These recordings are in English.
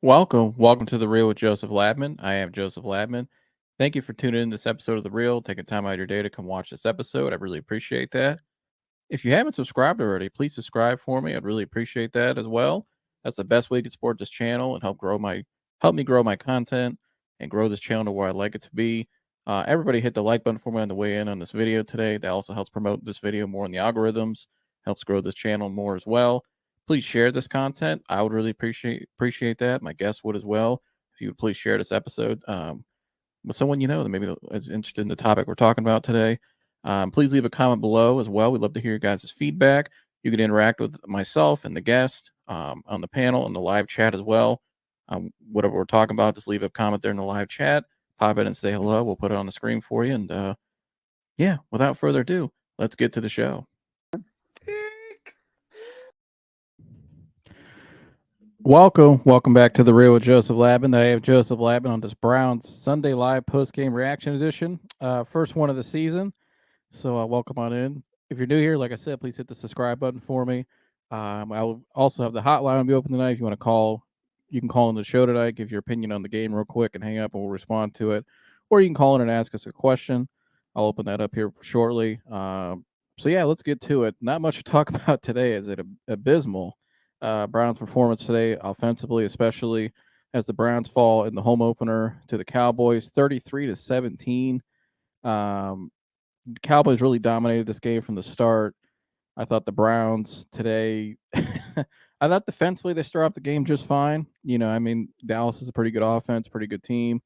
Welcome to The Real with Joseph Labman. I am Joseph Labman. Thank you for tuning in to this episode of The Real, taking time out of your day to come watch this episode. I really appreciate that. If you haven't subscribed already, please subscribe for me. I'd really appreciate that as well. That's the best way you can support this channel and help me grow my content and grow this channel to where I'd like it to be. Everybody hit the like button for me on the way in on this video today. That also helps promote this video more in the algorithms, helps grow this channel more as well. Please share this content. I would really appreciate that. My guests would as well. If you would please share this episode with someone you know that maybe is interested in the topic we're talking about today. Please leave a comment below as well. We'd love to hear your guys' feedback. You can interact with myself and the guest on the panel and the live chat as well. Whatever we're talking about, just leave a comment there in the live chat. Pop in and say hello. We'll put it on the screen for you. And yeah, without further ado, let's get to the show. Welcome back to The Real with Joseph Labman. I have Joseph Labman on this Browns Sunday Live post-game reaction edition. First one of the season. So welcome on in. If you're new here, like I said, please hit the subscribe button for me. I will also have the hotline be open tonight. If you want to call, you can call in the show tonight, give your opinion on the game real quick and hang up and we'll respond to it. Or you can call in and ask us a question. I'll open that up here shortly. So yeah, let's get to it. Not much to talk about today. Is it abysmal? Browns' performance today, offensively, especially as the Browns fall in the home opener to the Cowboys, 33-17. The Cowboys really dominated this game from the start. I thought the Browns today, I thought defensively they started off the game just fine. Dallas is a pretty good offense, pretty good team.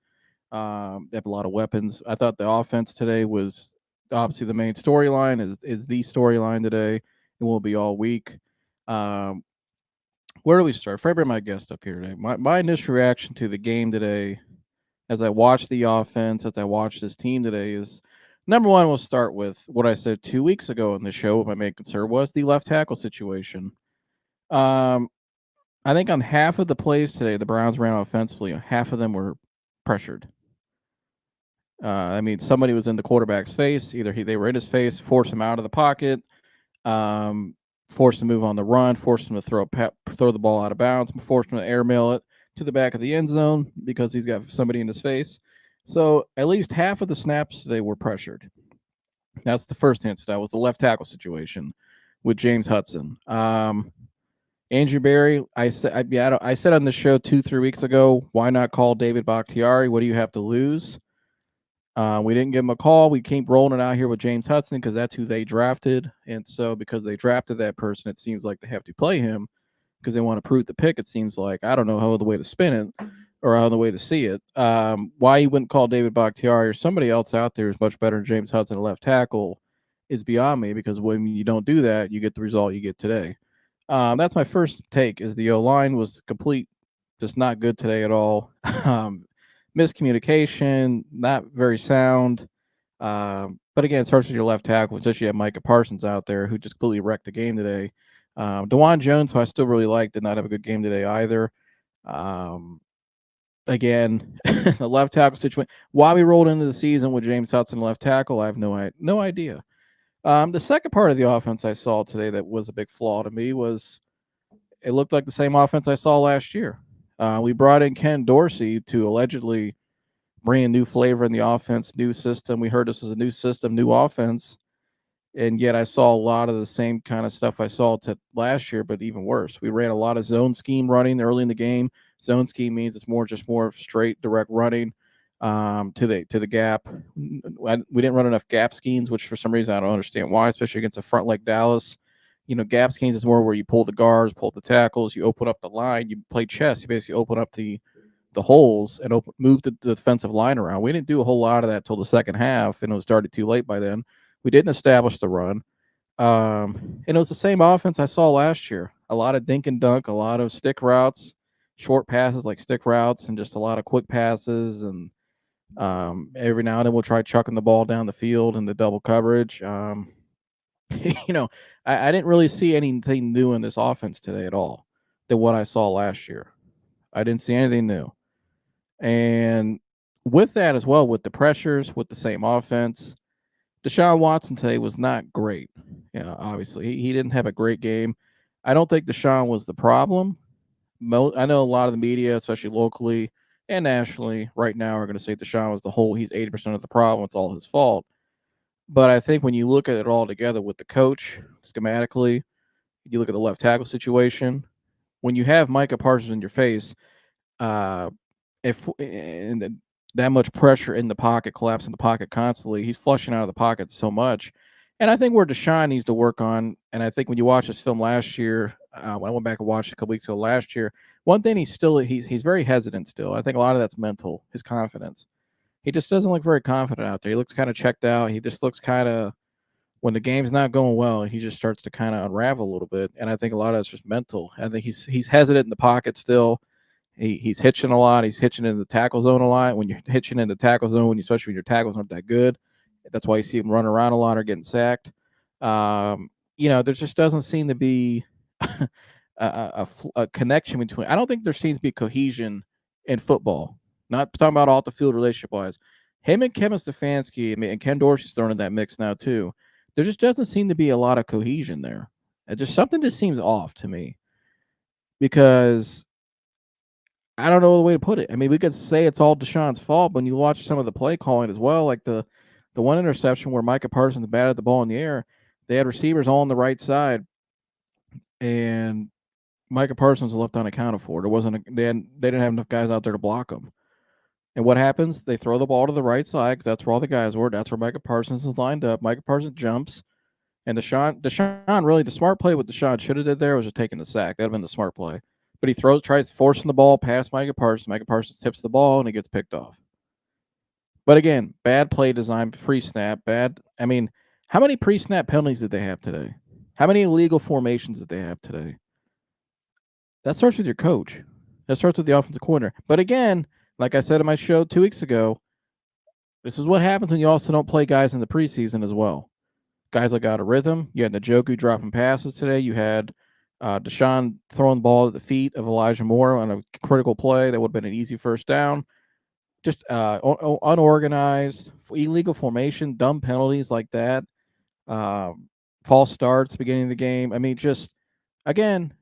They have a lot of weapons. I thought the offense today was obviously the main storyline, is the storyline today. It will be all week. Where do we start? Fred, my guest up here today. My initial reaction to the game today, as I watched the offense, as I watched this team today, is number one. We'll start with what I said 2 weeks ago in the show. My main concern was the left tackle situation. I think on half of the plays today, the Browns ran offensively. Half of them were pressured. Somebody was in the quarterback's face. Either they were in his face, forced him out of the pocket. Forced him to move on the run, forced him to throw the ball out of bounds, forced him to airmail it to the back of the end zone because he's got somebody in his face. So at least half of the snaps today were pressured. That's the first instance. That was the left tackle situation with James Hudson. Andrew Berry, I said on the show 2-3 weeks ago, why not call David Bakhtiari? What do you have to lose? We didn't give him a call. We keep rolling it out here with James Hudson because that's who they drafted. And so because they drafted that person, it seems like they have to play him because they want to prove the pick, it seems like. I don't know how the way to spin it or how the way to see it. Why you wouldn't call David Bakhtiari or somebody else out there who's much better than James Hudson, a left tackle, is beyond me, because when you don't do that, you get the result you get today. That's my first take, is the O-line was just not good today at all. Miscommunication, not very sound. But again, it starts with your left tackle, especially you have Micah Parsons out there who just completely wrecked the game today. DeJuan Jones, who I still really like, did not have a good game today either. Again, the left tackle situation. Why we rolled into the season with James Hudson left tackle, I have no idea. The second part of the offense I saw today that was a big flaw to me was it looked like the same offense I saw last year. We brought in Ken Dorsey to allegedly bring a new flavor in the offense, new system. We heard this is a new system, new offense, and yet I saw a lot of the same kind of stuff I saw last year, but even worse. We ran a lot of zone scheme running early in the game. Zone scheme means it's more straight, direct running to the gap. We didn't run enough gap schemes, which for some reason I don't understand why, especially against a front like Dallas. Gap schemes is more where you pull the guards, pull the tackles, you open up the line, you play chess, you basically open up the holes and move the defensive line around. We didn't do a whole lot of that till the second half, and it was started too late by then. We didn't establish the run. And it was the same offense I saw last year. A lot of dink and dunk, a lot of stick routes, short passes like stick routes, and just a lot of quick passes. And every now and then we'll try chucking the ball down the field in the double coverage. I didn't really see anything new in this offense today at all than what I saw last year. I didn't see anything new. And with that as well, with the pressures, with the same offense, Deshaun Watson today was not great. Obviously, he didn't have a great game. I don't think Deshaun was the problem, I know a lot of the media, especially locally and nationally, right now are going to say Deshaun was he's 80% of the problem. It's all his fault. But I think when you look at it all together with the coach, schematically, you look at the left tackle situation, when you have Micah Parsons in your face, uh, if and that much pressure in the pocket, collapse in the pocket constantly, he's flushing out of the pocket so much. And I think where Deshaun needs to work on, and I think when you watch this film last year, when I went back and watched it a couple weeks ago last year, one thing he's very hesitant still. I think a lot of that's mental, his confidence. He just doesn't look very confident out there. He looks kind of checked out. He just looks kind of when the game's not going well, he just starts to kind of unravel a little bit. And I think a lot of that's just mental. I think he's hesitant in the pocket still. He's hitching a lot. He's hitching in the tackle zone a lot. When you're hitching in the tackle zone, especially when your tackles aren't that good, that's why you see him running around a lot or getting sacked. There just doesn't seem to be a connection between. I don't think there seems to be cohesion in football. Not talking about off the field relationship wise. Him and Kevin Stefanski, and Ken Dorsey's thrown in that mix now too. There just doesn't seem to be a lot of cohesion there. Something just seems off to me because I don't know the way to put it. I mean, we could say it's all Deshaun's fault, but when you watch some of the play calling as well, like the one interception where Micah Parsons batted the ball in the air, they had receivers all on the right side, and Micah Parsons was left unaccounted for. They didn't have enough guys out there to block him. And what happens? They throw the ball to the right side because that's where all the guys were. That's where Micah Parsons is lined up. Micah Parsons jumps, and Deshaun really the smart play what Deshaun should have did there was just taking the sack. That'd have been the smart play. But he tries forcing the ball past Micah Parsons. Micah Parsons tips the ball and he gets picked off. But again, bad play design pre-snap. I mean, how many pre-snap penalties did they have today? How many illegal formations did they have today? That starts with your coach. That starts with the offensive coordinator. But again, like I said in my show 2 weeks ago, this is what happens when you also don't play guys in the preseason as well. Guys like out of rhythm. You had Njoku dropping passes today. You had Deshaun throwing the ball at the feet of Elijah Moore on a critical play that would have been an easy first down. Just unorganized, illegal formation, dumb penalties like that, false starts beginning of the game. I mean, just again,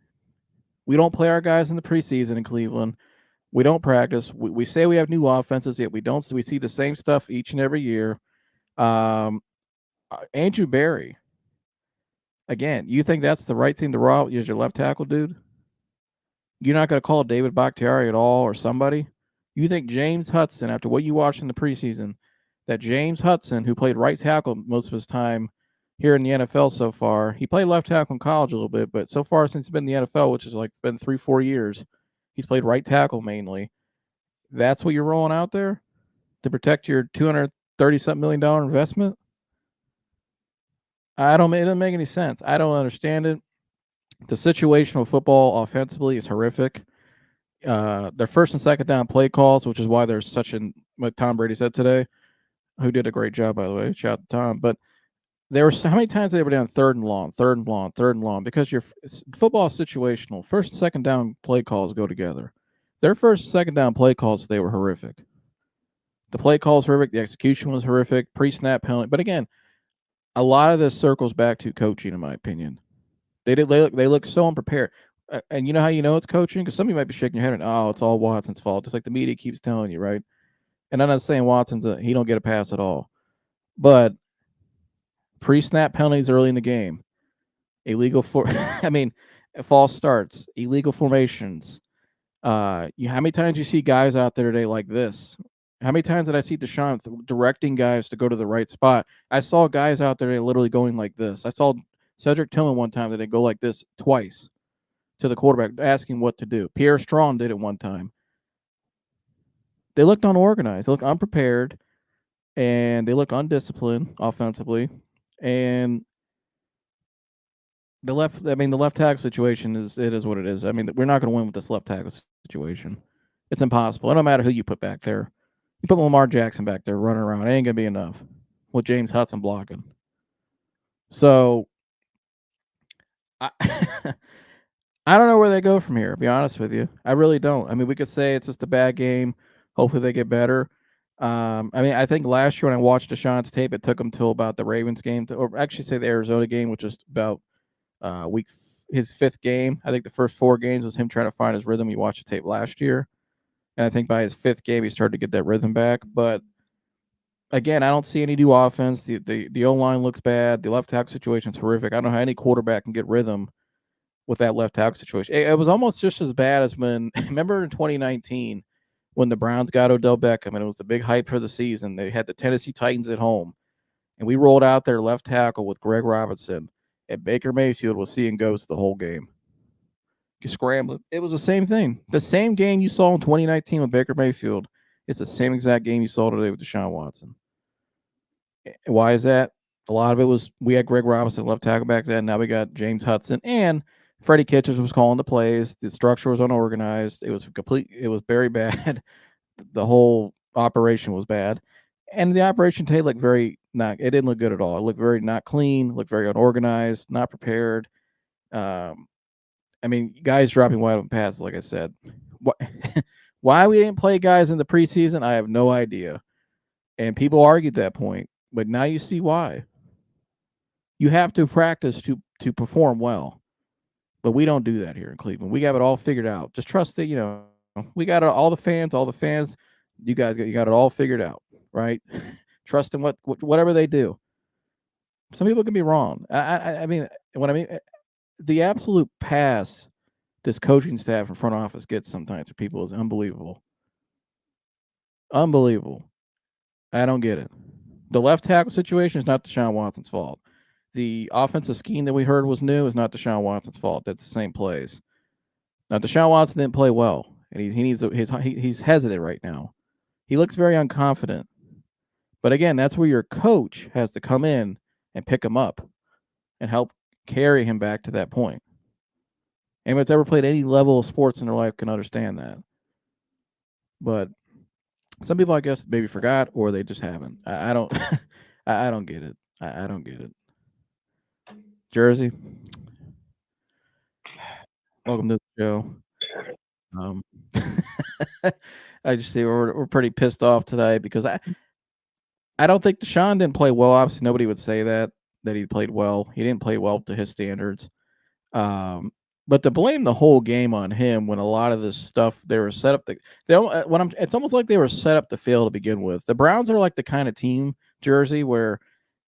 we don't play our guys in the preseason in Cleveland. We don't practice. We say we have new offenses, yet we don't. So we see the same stuff each and every year. Andrew Berry. Again, you think that's the right thing to roll out as your left tackle, dude? You're not going to call David Bakhtiari at all or somebody? You think James Hudson, after what you watched in the preseason, that James Hudson, who played right tackle most of his time here in the NFL so far, he played left tackle in college a little bit, but so far since he's been in the NFL, which is like been 3-4 years, he's played right tackle mainly. That's what you're rolling out there to protect your $230-something million investment? It doesn't make any sense. I don't understand it. The situational football offensively is horrific. Their first and second down play calls, which is why there's such what Tom Brady said today, who did a great job, by the way. Shout out to Tom. But there were how many times they were down third and long, because your football is situational. First and second down play calls go together. Their first and second down play calls, they were horrific. The play calls horrific. The execution was horrific. Pre-snap penalty. But again, a lot of this circles back to coaching, in my opinion. They look so unprepared. And you know how you know it's coaching? Because some of you might be shaking your head and, oh, it's all Watson's fault. Just like the media keeps telling you, right? And I'm not saying he don't get a pass at all. But pre-snap penalties early in the game, false starts, illegal formations. How many times you see guys out there today like this? How many times did I see Deshaun directing guys to go to the right spot? I saw guys out there literally going like this. I saw Cedric Tillman one time that they go like this twice to the quarterback, asking what to do. Pierre Strong did it one time. They looked unorganized. They looked unprepared, and they look undisciplined offensively. And the left tackle situation is what it is. I mean, we're not going to win with this left tackle situation. It's impossible. It don't matter who you put back there. You put Lamar Jackson back there running around, it ain't going to be enough with James Hudson blocking. So, I don't know where they go from here, to be honest with you. I really don't. I mean, we could say it's just a bad game. Hopefully they get better. I think last year when I watched Deshaun's tape, it took him till about the Ravens game, or actually say the Arizona game, which is about his fifth game. I think the first 4 games was him trying to find his rhythm. You watched the tape last year, and I think by his 5th game he started to get that rhythm back. But again, I don't see any new offense. The O line looks bad. The left tackle situation is horrific. I don't know how any quarterback can get rhythm with that left tackle situation. It was almost just as bad as when remember in 2019 when the Browns got Odell Beckham and it was the big hype for the season. They had the Tennessee Titans at home, and we rolled out their left tackle with Greg Robinson, and Baker Mayfield was seeing ghosts the whole game. Scrambling. It was the same thing. The same game you saw in 2019 with Baker Mayfield. It's the same exact game you saw today with Deshaun Watson. Why is that? A lot of it was we had Greg Robinson left tackle back then. Now we got James Hudson, and Freddie Kitchens was calling the plays. The structure was unorganized. It was very bad. The whole operation was bad, and the operation today looked it didn't look good at all. It looked very not clean. Looked very unorganized. Not prepared. I mean, guys dropping wide open passes, like I said. Why we didn't play guys in the preseason, I have no idea. And people argued that point, but now you see why. You have to practice to perform well, but we don't do that here in Cleveland. We got it all figured out. Just trust that we got all the fans. You guys got it all figured out, right? Trust in whatever they do. Some people can be wrong. I mean, the absolute pass this coaching staff and front office gets sometimes for people is unbelievable. Unbelievable. I don't get it. The left tackle situation is not Deshaun Watson's fault. The offensive scheme that we heard was new is not Deshaun Watson's fault. That's the same plays. Now, Deshaun Watson didn't play well, and he's hesitant right now. He looks very unconfident. But again, that's where your coach has to come in and pick him up and help carry him back to that point. Anyone that's ever played any level of sports in their life can understand that. But some people, I guess, maybe forgot or they just haven't. I don't. I don't get it. I don't get it. Jersey, welcome to the show. I just see we're pretty pissed off today because I don't think Deshaun didn't play well. Obviously, nobody would say that he played well. He didn't play well to his standards. But to blame the whole game on him when a lot of this stuff they were set up it's almost like they were set up to fail to begin with. The Browns are like the kind of team, Jersey, where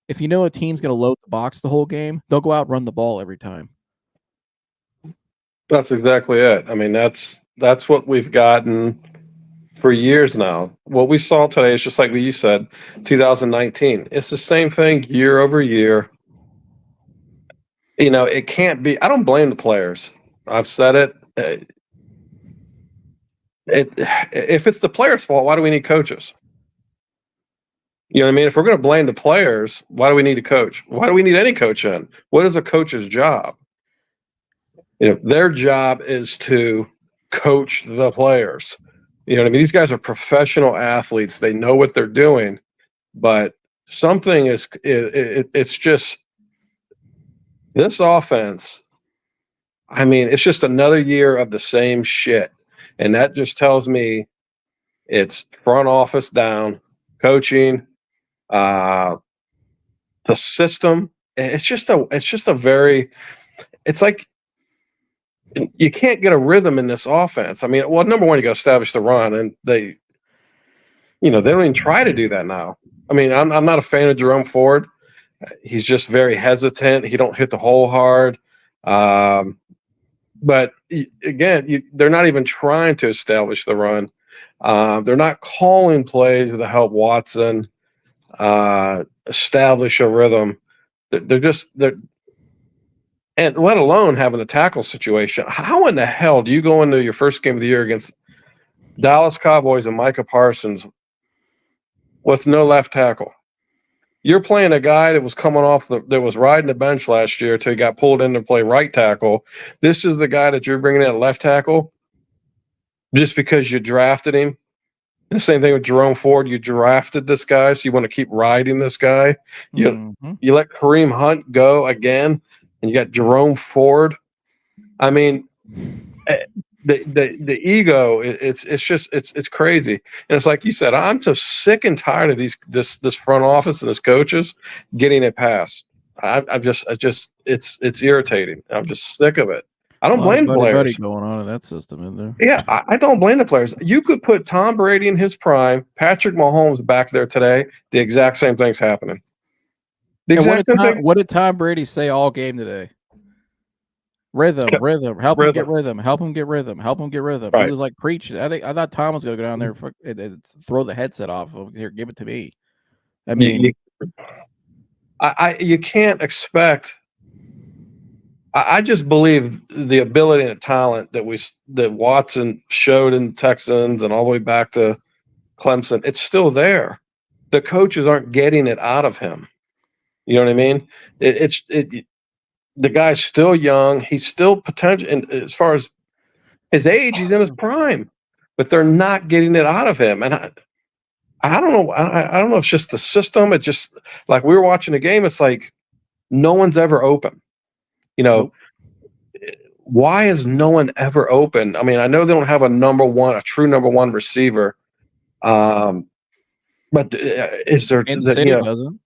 if you know a team's going to load the box the whole game, they'll go out and run the ball every time. That's exactly it. I mean, that's what we've gotten for years now. What we saw today is just like you said, 2019. It's the same thing year over year. It can't be. I don't blame the players. I've said it. If it's the players' fault, why do we need coaches? You know what I mean? If we're going to blame the players, why do we need a coach? Why do we need any coach in? What is a coach's job? Their job is to coach the players. You know what I mean? These guys are professional athletes. They know what they're doing, but something it's just this offense. I mean, it's just another year of the same shit. And that just tells me it's front office down, coaching, the system. It's like you can't get a rhythm in this offense. I mean, well, number one, you got to establish the run, and they don't even try to do that now. I mean, I'm not a fan of Jerome Ford. He's just very hesitant. He don't hit the hole hard. But again, they're not even trying to establish the run. They're not calling plays to help Watson establish a rhythm. They're and let alone having a tackle situation. How in the hell do you go into your first game of the year against Dallas Cowboys and Micah Parsons with no left tackle? You're playing a guy that was coming off that was riding the bench last year till he got pulled in to play right tackle. This is the guy that you're bringing in at left tackle just because you drafted him. And the same thing with Jerome Ford. You drafted this guy, so you want to keep riding this guy. You let Kareem Hunt go again, and you got Jerome Ford. I mean, the ego, it's crazy. And it's like you said, I'm just sick and tired of this front office and this coaches getting a pass. I just it's irritating. I'm just sick of it. I A don't lot of blame the buddy players. going on in that system, isn't there? Yeah, I don't blame the players. You could put Tom Brady in his prime, Patrick Mahomes back there today. The exact same thing's happening. The And exact same thing. what did Tom Brady say all game today? Rhythm, help him get rhythm, help him get rhythm, help him get rhythm. He Right. was like preaching. I thought Tom was going to go down there and throw the headset off. Here, give it to me. I mean, you can't expect. I just believe the ability and talent that Watson showed in Texans and all the way back to Clemson. It's still there. The coaches aren't getting it out of him. You know what I mean? The guy's still young. He's still potential, and as far as his age, he's in his prime, but they're not getting it out of him. And I don't know. I don't know if it's just the system. It just like we were watching a game. It's like no one's ever open. You know, nope. Why is no one ever open? I mean, I know they don't have a true number one receiver. But is there? Kansas City doesn't.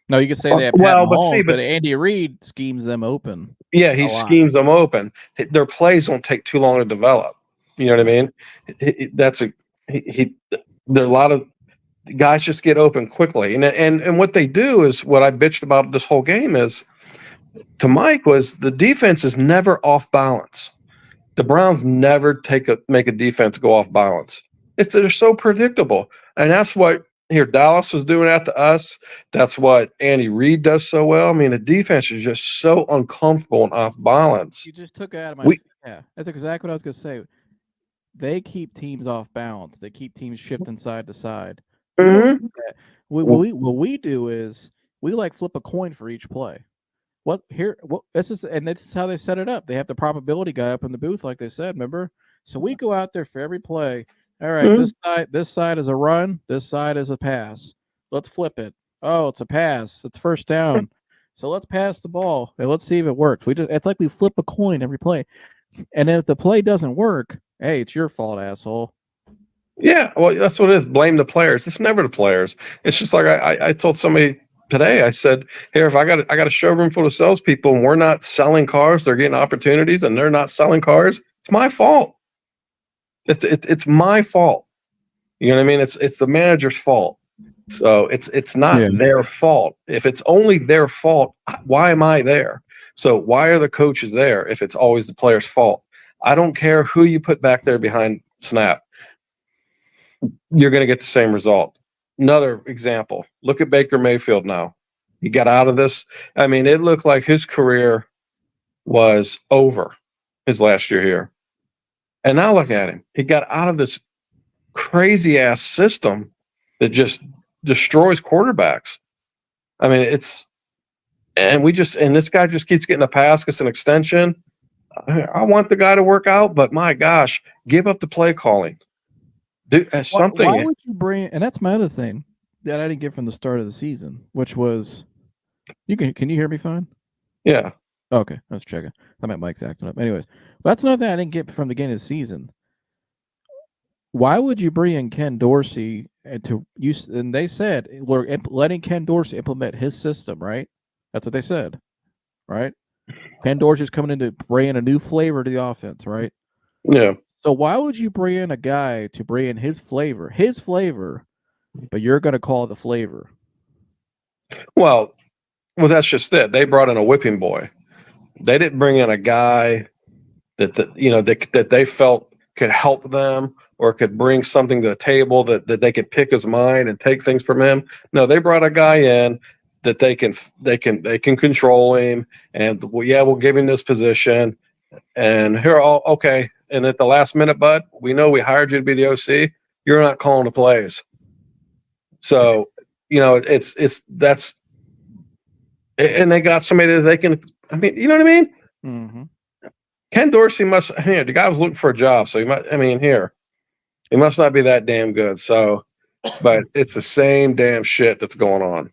No, you could say they have Pat Mahomes, but Andy Reid schemes them open. Yeah, he schemes them open. Their plays don't take too long to develop. You know what I mean? There are a lot of guys just get open quickly, and what they do is what I bitched about this whole game is to Mike was the defense is never off balance. The Browns never make a defense go off balance. They're so predictable, and that's what Dallas was doing that to us. That's what Andy Reid does so well. I mean, the defense is just so uncomfortable and off balance. You just took it out of my. Yeah, that's exactly what I was going to say. They keep teams off balance. They keep teams shifting side to side. Mm-hmm. What we do is we like flip a coin for each play. This is how they set it up. They have the probability guy up in the booth, like they said. Remember? So we go out there for every play. All right, this side is a run. This side is a pass. Let's flip it. Oh, it's a pass. It's first down. So let's pass the ball and let's see if it works. It's like we flip a coin every play. And then if the play doesn't work, hey, it's your fault, asshole. Yeah, well, that's what it is. Blame the players. It's never the players. It's just like I told somebody today. I said, "Here, if I got a showroom full of salespeople and we're not selling cars, they're getting opportunities, and they're not selling cars. It's my fault. It's my fault. You know what I mean? It's the manager's fault. So it's not their fault. If it's only their fault, why am I there? So why are the coaches there if it's always the player's fault? I don't care who you put back there behind snap. You're going to get the same result. Another example. Look at Baker Mayfield now. He got out of this. I mean, it looked like his career was over his last year here. And now look at him. He got out of this crazy ass system that just destroys quarterbacks. I mean, and this guy just keeps getting a pass, gets an extension. I want the guy to work out, but my gosh, give up the play calling. Dude, something. Why would you bring? And that's my other thing that I didn't get from the start of the season, which was, can you hear me fine? Yeah. Okay, let's check it. I meant Mike's acting up. Anyways, that's another thing I didn't get from the beginning of the season. Why would you bring in Ken Dorsey and they said we're letting Ken Dorsey implement his system, right? That's what they said, right? Ken Dorsey's coming in to bring a new flavor to the offense, right? Yeah. So why would you bring in a guy to bring in his flavor, but you're going to call it the flavor? Well, that's just it. They brought in a whipping boy. They didn't bring in a guy that they felt could help them or could bring something to the table that they could pick his mind and take things from him. No, they brought a guy in that they can control him and we'll give him this position and here okay. And at the last minute, bud, we know we hired you to be the OC. You're not calling the plays. So, that's, and they got somebody that they can, I mean, you know what I mean? Mm-hmm. Ken Dorsey the guy was looking for a job. So he must not be that damn good. So, but it's the same damn shit that's going on.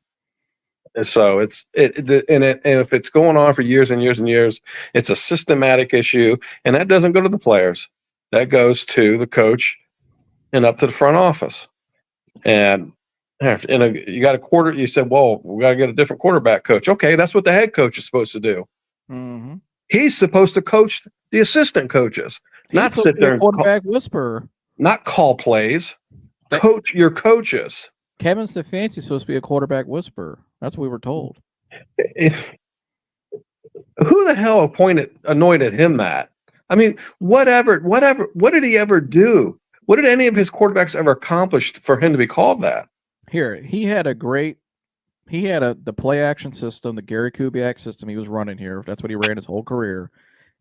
And so and if it's going on for years and years and years, it's a systematic issue. And that doesn't go to the players. That goes to the coach and up to the front office. And And you got a quarter. You said, "Well, we got to get a different quarterback coach." Okay, that's what the head coach is supposed to do. Mm-hmm. He's supposed to coach the assistant coaches, not sit there and quarterback whisperer, not call plays. Coach your coaches. Kevin Stefanski is supposed to be a quarterback whisperer. That's what we were told. Who the hell anointed him that? I mean, whatever. What did he ever do? What did any of his quarterbacks ever accomplish for him to be called that? Here, he had the play action system, the Gary Kubiak system he was running here. That's what he ran his whole career.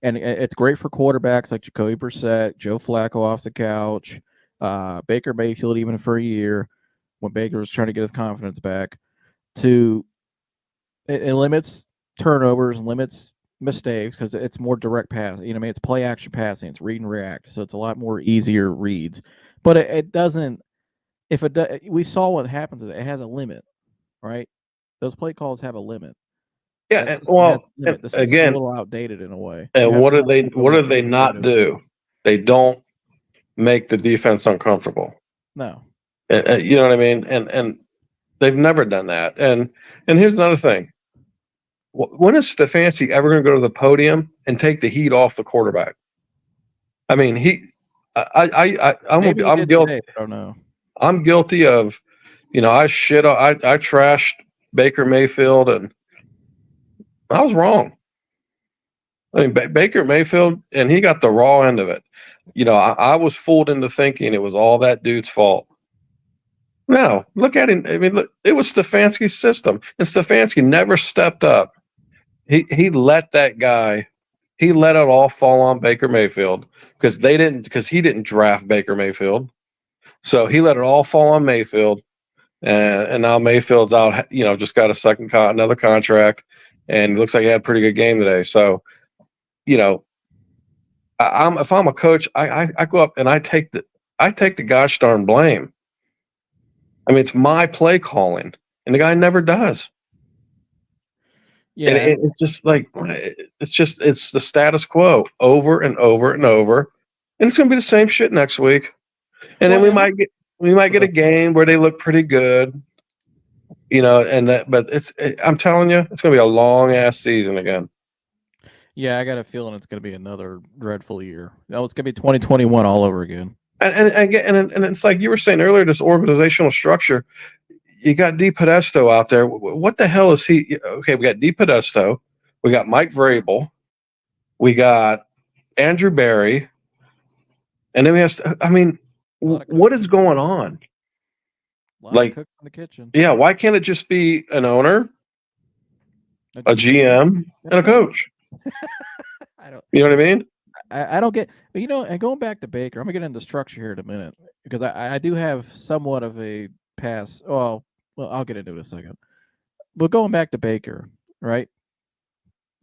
And it's great for quarterbacks like Jacoby Brissett, Joe Flacco off the couch, Baker Mayfield even for a year when Baker was trying to get his confidence back. It limits turnovers, limits mistakes because it's more direct pass. You know, I mean, it's play action passing, it's read and react, so it's a lot more easier reads. But it doesn't. If it does, we saw what happens. It has a limit, right? Those play calls have a limit. Yeah, well, the again, a little outdated in a way. And what do they not do? They don't make the defense uncomfortable. No. You know what I mean? And they've never done that. And here's another thing. When is Stefanski ever going to go to the podium and take the heat off the quarterback? I mean, I'm guilty. I don't know. I'm guilty of, I trashed Baker Mayfield, and I was wrong. I mean, Baker Mayfield, and he got the raw end of it. I was fooled into thinking it was all that dude's fault. No, look at him. I mean, look, it was Stefanski's system, and Stefanski never stepped up. He let that guy. He let it all fall on Baker Mayfield because he didn't draft Baker Mayfield. So he let it all fall on Mayfield, and now Mayfield's out. Just got another contract, and it looks like he had a pretty good game today. So, if I'm a coach, I go up and I take the gosh darn blame. I mean, it's my play calling, and the guy never does. Yeah, and it's just like it's the status quo over and over and over, and it's going to be the same shit next week. And then we might get a game where they look pretty good, but I'm telling you, it's going to be a long ass season again. Yeah, I got a feeling it's going to be another dreadful year. No, it's going to be 2021 all over again. And it's like you were saying earlier, this organizational structure. You got DePodesta out there. What the hell is he? Okay, we got DePodesta. We got Mike Vrabel. We got Andrew Berry. And then we have, what is going on? Like cooks in the kitchen. Yeah, why can't it just be an owner, a GM, and a coach? You know what I mean? I don't get, and going back to Baker, I'm going to get into structure here in a minute because I do have somewhat of a pass. Well, I'll get into it in a second. But going back to Baker, right?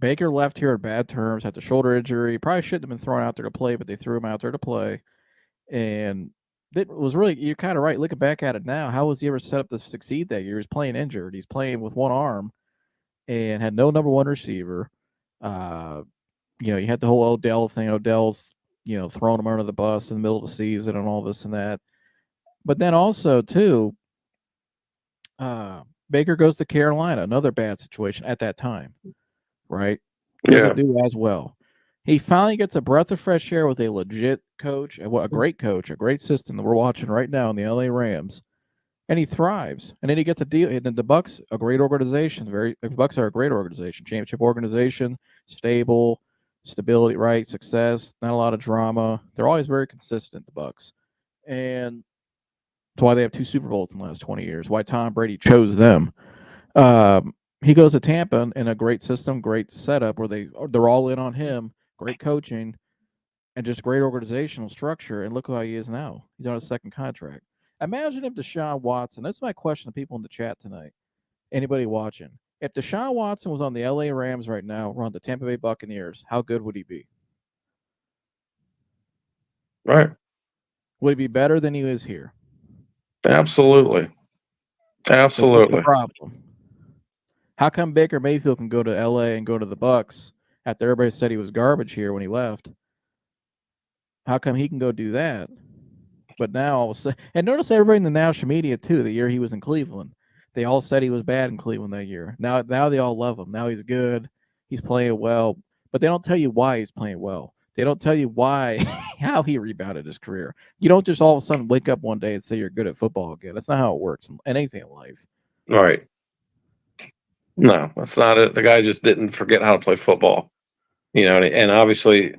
Baker left here in bad terms, had the shoulder injury. Probably shouldn't have been thrown out there to play, but they threw him out there to play. And it was really, you're kind of right. Looking back at it now, how was he ever set up to succeed that year? He was playing injured. He's playing with one arm and had no number one receiver. You had the whole Odell thing. Odell's, throwing him under the bus in the middle of the season and all this and that. But then also, too, Baker goes to Carolina, another bad situation at that time, right? Doesn't do as well. He finally gets a breath of fresh air with a legit coach, a great coach, a great system that we're watching right now in the LA Rams, and he thrives. And then he gets a deal. And then the Bucs, a great organization. The Bucs are a great organization, championship organization, stability, right? Success, not a lot of drama. They're always very consistent, the Bucs, and that's why they have 2 Super Bowls in the last 20 years. Why Tom Brady chose them. He goes to Tampa in a great system, great setup where they're all in on him. Great coaching, and just great organizational structure. And look how he is now. He's on a second contract. Imagine if Deshaun Watson, that's my question to people in the chat tonight, anybody watching. If Deshaun Watson was on the LA Rams right now, or on the Tampa Bay Buccaneers, how good would he be? Right. Would he be better than he is here? Absolutely. Absolutely. So what's the problem? How come Baker Mayfield can go to LA and go to the Bucs after everybody said he was garbage here when he left? How come he can go do that? But now all of a sudden, and notice everybody in the national media too. The year he was in Cleveland, they all said he was bad in Cleveland that year. Now they all love him. Now he's good. He's playing well, but they don't tell you why he's playing well. They don't tell you why how he rebounded his career. You don't just all of a sudden wake up one day and say you're good at football again. That's not how it works in anything in life. Right. No, that's not it. The guy just didn't forget how to play football. And obviously,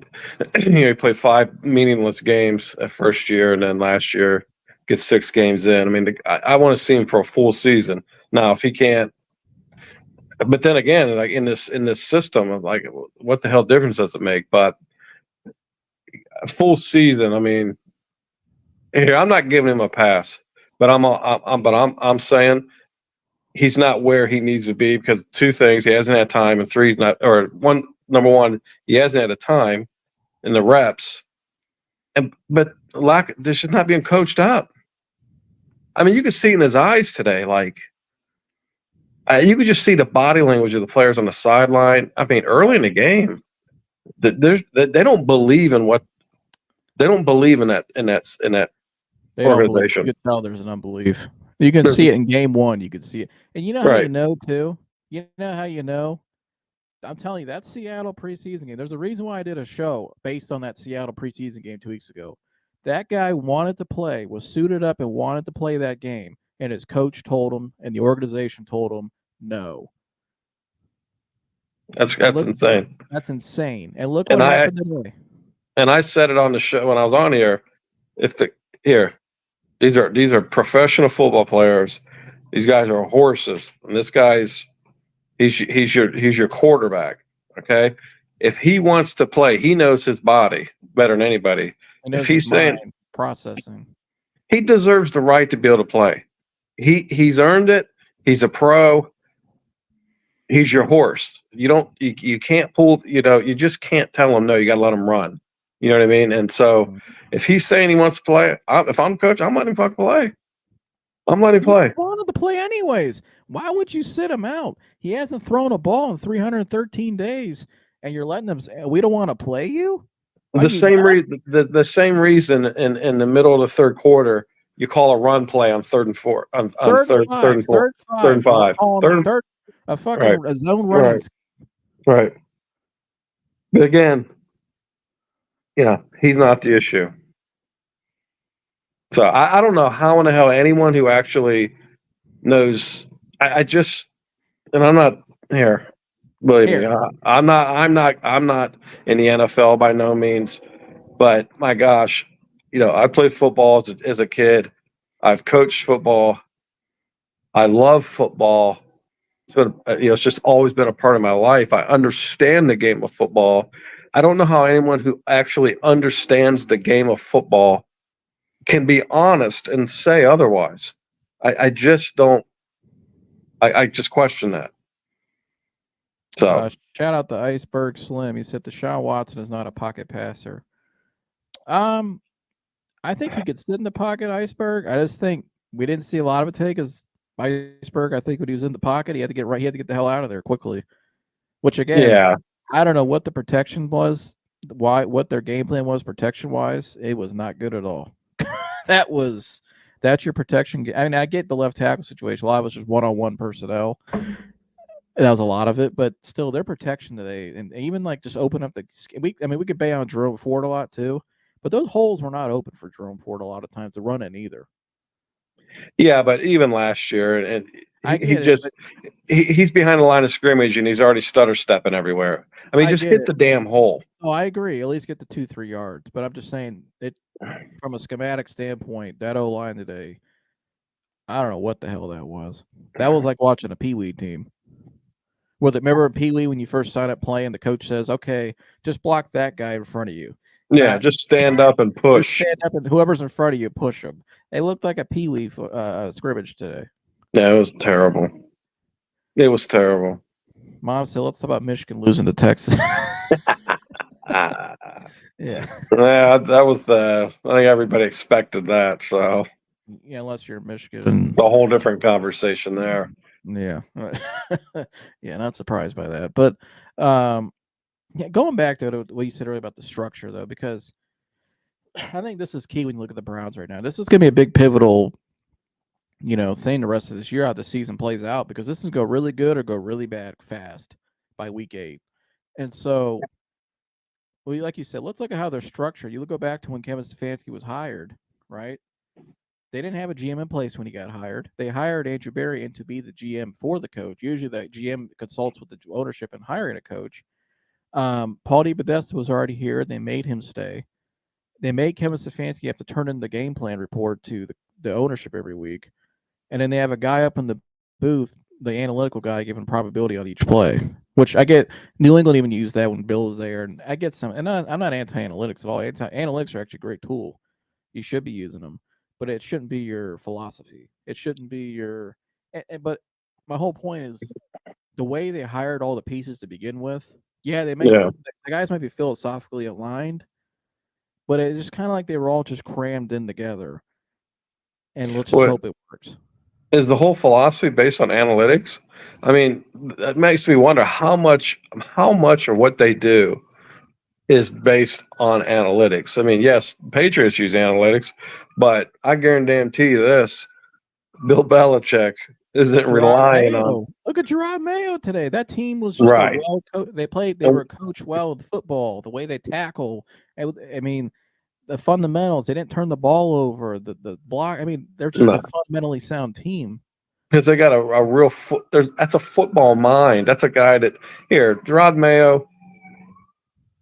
he played 5 meaningless games at first year, and then last year gets 6 games in. I mean, I want to see him for a full season. Now, if he can't, but then again, like in this system of like, what the hell difference does it make? But a full season, I mean, here I'm not giving him a pass, but I'm saying he's not where he needs to be because 2 things: he hasn't had time, and 3, not, or one. Number one, he hasn't had the time and the reps, but they're just not being coached up. I mean, you could see in his eyes today, like you could just see the body language of the players on the sideline. I mean, early in the game, they don't believe in what they don't believe in that They organization. You can tell there's an unbelief. You can see it in game 1. You can see it, and you know how you know too. You know how you know. I'm telling you, that Seattle preseason game, there's a reason why I did a show based on that Seattle preseason game 2 weeks ago. That guy wanted to play, was suited up and wanted to play that game, and his coach told him and the organization told him no. That's insane. That's insane. And look what happened today. And I said it on the show when I was on here. These are professional football players. These guys are horses, and this guy's he's your quarterback. Okay, if he wants to play, he knows his body better than anybody. If he's saying processing, he deserves the right to be able to play. He's earned it. He's a pro. He's your horse. You can't pull. You just can't tell him no. You got to let him run. You know what I mean? And so, if he's saying he wants to play, if I'm coach, I'm letting him fucking play. I'm letting him play. He wanted to play anyways. Why would you sit him out? He hasn't thrown a ball in 313 days, and you're letting him say, we don't want to play you? The same reason in the middle of the third quarter, you call a run play on 3rd and 4, on third and 4, 3rd and 5. A fucking a zone running. Right. But again, he's not the issue. So I don't know how in the hell anyone who actually knows. I just, and I'm not here. Believe me, I'm not in the NFL by no means. But my gosh, I played football as a kid. I've coached football. I love football. It's been, it's just always been a part of my life. I understand the game of football. I don't know how anyone who actually understands the game of football can be honest and say otherwise. I just don't. I just question that. So shout out to Iceberg Slim. He said Deshaun Watson is not a pocket passer. I think he could sit in the pocket, Iceberg. I just think we didn't see a lot of it today because Iceberg, I think when he was in the pocket, he had to get right. He had to get the hell out of there quickly. Which again, I don't know what the protection was, what their game plan was protection wise. It was not good at all. That's your protection. I mean, I get the left tackle situation. A lot of it was just one-on-one personnel. That was a lot of it, but still, their protection today, and even like just open up we could bang on Jerome Ford a lot too, but those holes were not open for Jerome Ford a lot of times to run in either. Yeah, but even last year, and he's behind the line of scrimmage and he's already stutter stepping everywhere. I mean, just hit the damn hole. Oh, I agree. At least get the 2-3 yards. But I'm just saying it from a schematic standpoint. That O line today, I don't know what the hell that was. That was like watching a Pee Wee team. Remember Pee Wee when you first sign up playing? The coach says, "Okay, just block that guy in front of you." Yeah, just stand up and push. Stand up and whoever's in front of you, push them. It looked like a Pee Wee scrimmage today. Yeah, it was terrible. It was terrible. Mom said, "Let's talk about Michigan losing to Texas." Yeah, that was I think everybody expected that. So yeah, unless you're Michigan, a whole different conversation there. Yeah, yeah, not surprised by that. But yeah, going back to what you said earlier about the structure, though, because I think this is key when you look at the Browns right now. This is going to be a big pivotal, thing the rest of this year, how the season plays out, because this is go really good or go really bad fast by week 8. And so, well, like you said, let's look at how they're structured. You go back to when Kevin Stefanski was hired, right? They didn't have a GM in place when he got hired. They hired Andrew Berry in to be the GM for the coach. Usually, the GM consults with the ownership in hiring a coach. Paul DePodesta was already here. They made him stay. They made Kevin Stefanski have to turn in the game plan report to the ownership every week. And then they have a guy up in the booth, the analytical guy, giving probability on each play, which I get. New England even used that when Bill was there, and I get some. And I'm not anti-analytics at all. Analytics are actually a great tool. You should be using them, but it shouldn't be your philosophy. It shouldn't be your. But my whole point is the way they hired all the pieces to begin with. Yeah, the guys might be philosophically aligned, but it's just kind of like they were all just crammed in together, and let's just hope it works. Is the whole philosophy based on analytics? I mean, that makes me wonder how much or what they do is based on analytics. I mean, yes, Patriots use analytics, but I guarantee you this: Bill Belichick isn't relying on. Look at Gerard Mayo today. That team was just Right. They were coached well with football. The way they tackle. I mean, the fundamentals. They didn't turn the ball over. The block. I mean, they're just a fundamentally sound team. Because they got a real that's a football mind. That's a guy that Gerard Mayo.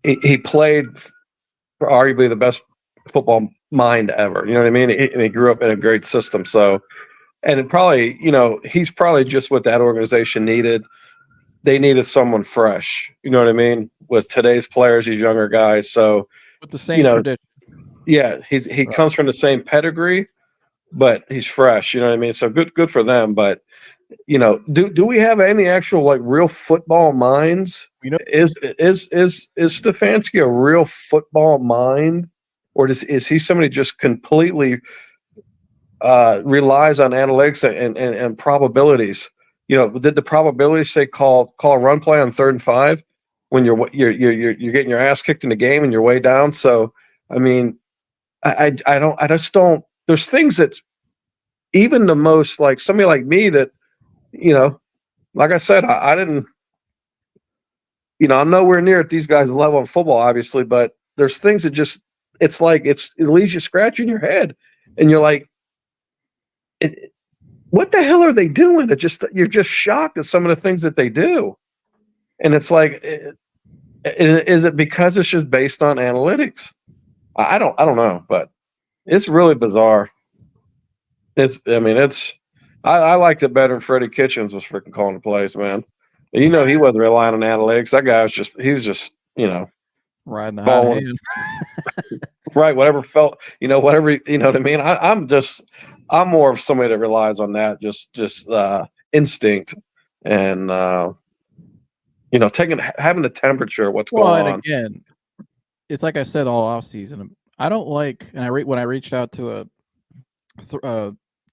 He played for arguably the best football mind ever. You know what I mean? And he grew up in a great system. So, and it probably, he's probably just what that organization needed. They needed someone fresh. You know what I mean? With today's players, these younger guys. So, with the same tradition. Yeah, he comes from the same pedigree, but he's fresh. You know what I mean? So good for them. But do we have any actual like real football minds? Is Stefanski a real football mind, or is he somebody just completely relies on analytics and probabilities? Did the probabilities say call a run play on 3rd and 5 when you're getting your ass kicked in the game and you're way down? So I mean, I just don't. There's things that even the most like somebody like me that. Like I said, I didn't, I'm nowhere near at these guys' level in football, obviously, but there's things that just, it leaves you scratching your head and you're like, what the hell are they doing? You're just shocked at some of the things that they do. And it's like, is it because it's just based on analytics? I don't know, but it's really bizarre. I liked it better than Freddie Kitchens was freaking calling the plays, man. He wasn't relying on analytics. That guy was just riding the hot hand. Right, whatever felt, whatever, you know what I mean? I'm more of somebody that relies on that, just instinct and having the temperature of what's going on. And again, it's like I said all off season. I don't like, and when I reached out to a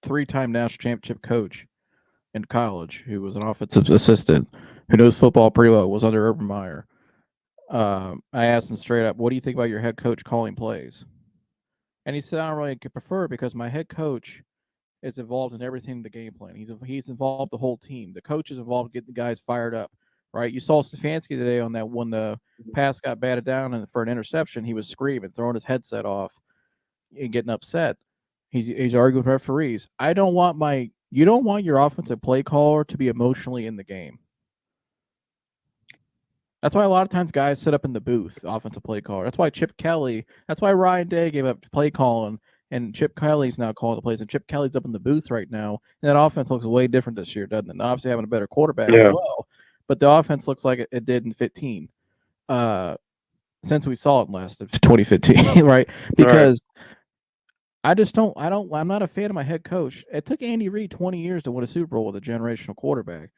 3-time national championship coach in college who was an offensive assistant who knows football pretty well, was under Urban Meyer. I asked him straight up, what do you think about your head coach calling plays? And he said, I don't really prefer it because my head coach is involved in everything in the game plan. He's involved the whole team. The coach is involved getting the guys fired up, right? You saw Stefanski today on that when the pass got batted down and for an interception, he was screaming, throwing his headset off and getting upset. He's arguing with referees. You don't want your offensive play caller to be emotionally in the game. That's why a lot of times guys sit up in the booth, offensive play caller. That's why Ryan Day gave up play calling, and Chip Kelly's now calling the plays, and Chip Kelly's up in the booth right now. And that offense looks way different this year, doesn't it? And obviously having a better quarterback as well, but the offense looks like it did in 15. Since we saw it last 2015, right? Because I'm not a fan of my head coach. It took Andy Reid 20 years to win a Super Bowl with a generational quarterback.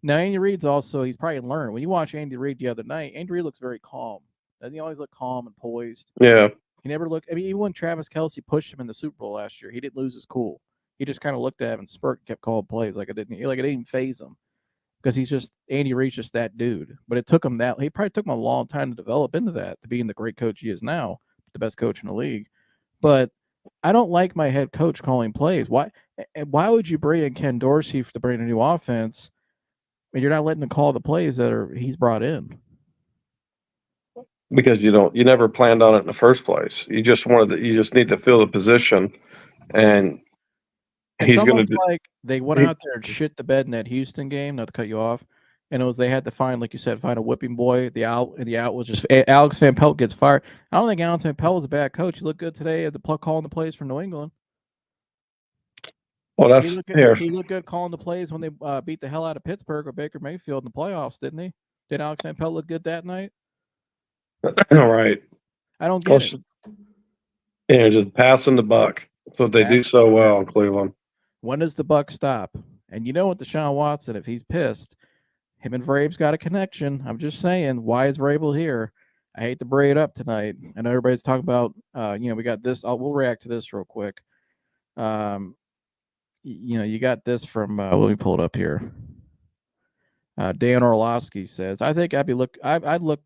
Now, Andy Reid's he's probably learned. When you watch Andy Reid the other night, Andy Reid looks very calm. Doesn't he always look calm and poised? Yeah. He never looked, even when Travis Kelce pushed him in the Super Bowl last year, he didn't lose his cool. He just kind of looked at him and smirked and kept calling plays like it didn't even phase him. Because Andy Reid's just that dude. But it took him he probably took him a long time to develop into that, to being the great coach he is now, the best coach in the league. but I don't like my head coach calling plays. Why would you bring in Ken Dorsey to bring a new offense and you're not letting him call the plays that he's brought in? Because you never planned on it in the first place. You just need to fill the position, and It's he's going almost to. like they went out there and shit the bed in that Houston game, not to cut you off. And it was they had to find, like you said, find a whipping boy. The out was just Alex Van Pelt gets fired. I don't think Alex Van Pelt was a bad coach. He looked good today at the calling the plays for New England. Well, that's he looked good calling the plays when they beat the hell out of Pittsburgh or Baker Mayfield in the playoffs, didn't he? Did Alex Van Pelt look good that night? All right. I don't get it. Yeah, just passing the buck. That's what they do so well in Cleveland. When does the buck stop? And you know what, Deshaun Watson, if he's pissed, him and Vrabel's got a connection. I'm just saying, why is Vrabel here? I hate to bring it up tonight. I know everybody's talking about, we got this. We'll react to this real quick. You got this from, let me pull it up here. Dan Orlovsky says, I think I'd look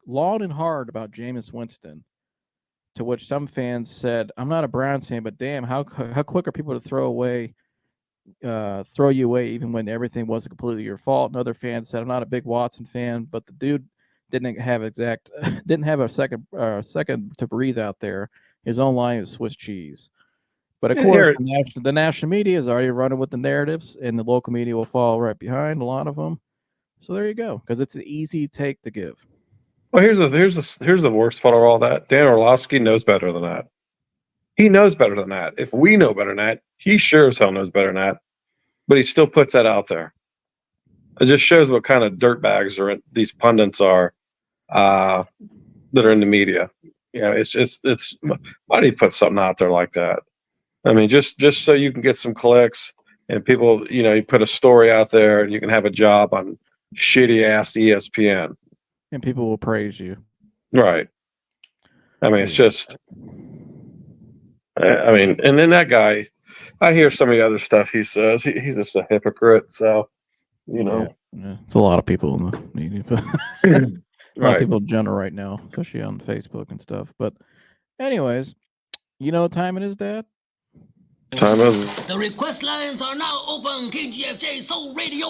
long and hard about Jameis Winston. To which some fans said, I'm not a Browns fan, but damn, how quick are people to throw you away even when everything wasn't completely your fault? Another fan said, I'm not a big Watson fan, but the dude didn't have a second to breathe out there. His own line is Swiss cheese. But of course, the national media is already running with the narratives, and the local media will follow right behind a lot of them. So there you go, because it's an easy take to give. Well, here's the worst part of all that. Dan Orlovsky knows better than that. He knows better than that. If we know better than that, he sure as hell knows better than that. But he still puts that out there. It just shows what kind of dirtbags these pundits are that are in the media. It's why do you put something out there like that? I mean, just so you can get some clicks and people, you put a story out there and you can have a job on shitty ass ESPN. And people will praise you. Right. I mean, it's just, and then that guy, I hear some of the other stuff he says. He's just a hypocrite. So, Yeah. It's a lot of people in the media. A lot of people in general right now, especially on Facebook and stuff. But anyways, you know what time it is, Dad? Time is. The request lines are now open. KGFJ Soul Radio.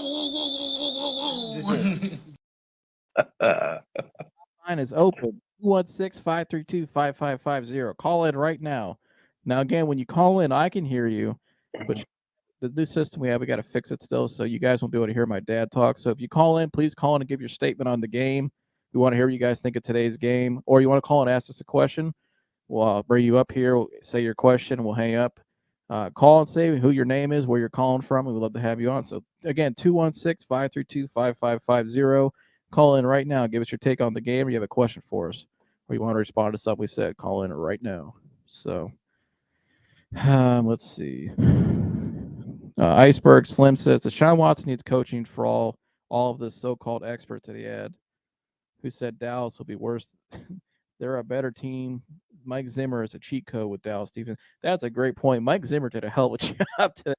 Line is open. 216-532-5550. Call in right now. Now, again, when you call in, I can hear you, but the new system we got to fix it still, so you guys won't be able to hear my dad talk. So if you call in, please call in and give your statement on the game. We want to hear what you guys think of today's game, or you want to call and ask us a question. We'll bring you up here, say your question, and we'll hang up. Call and say who your name is, where you're calling from. We would love to have you on. So, again, 216-532-5550. Call in right now. Give us your take on the game, or you have a question for us, or you want to respond to something we said. Call in right now. So, let's see. Iceberg Slim says, Deshaun Watson needs coaching for all of the so-called experts that he had, who said Dallas will be worse. They're a better team. Mike Zimmer is a cheat code with Dallas defense. That's a great point. Mike Zimmer did a hell of a job today.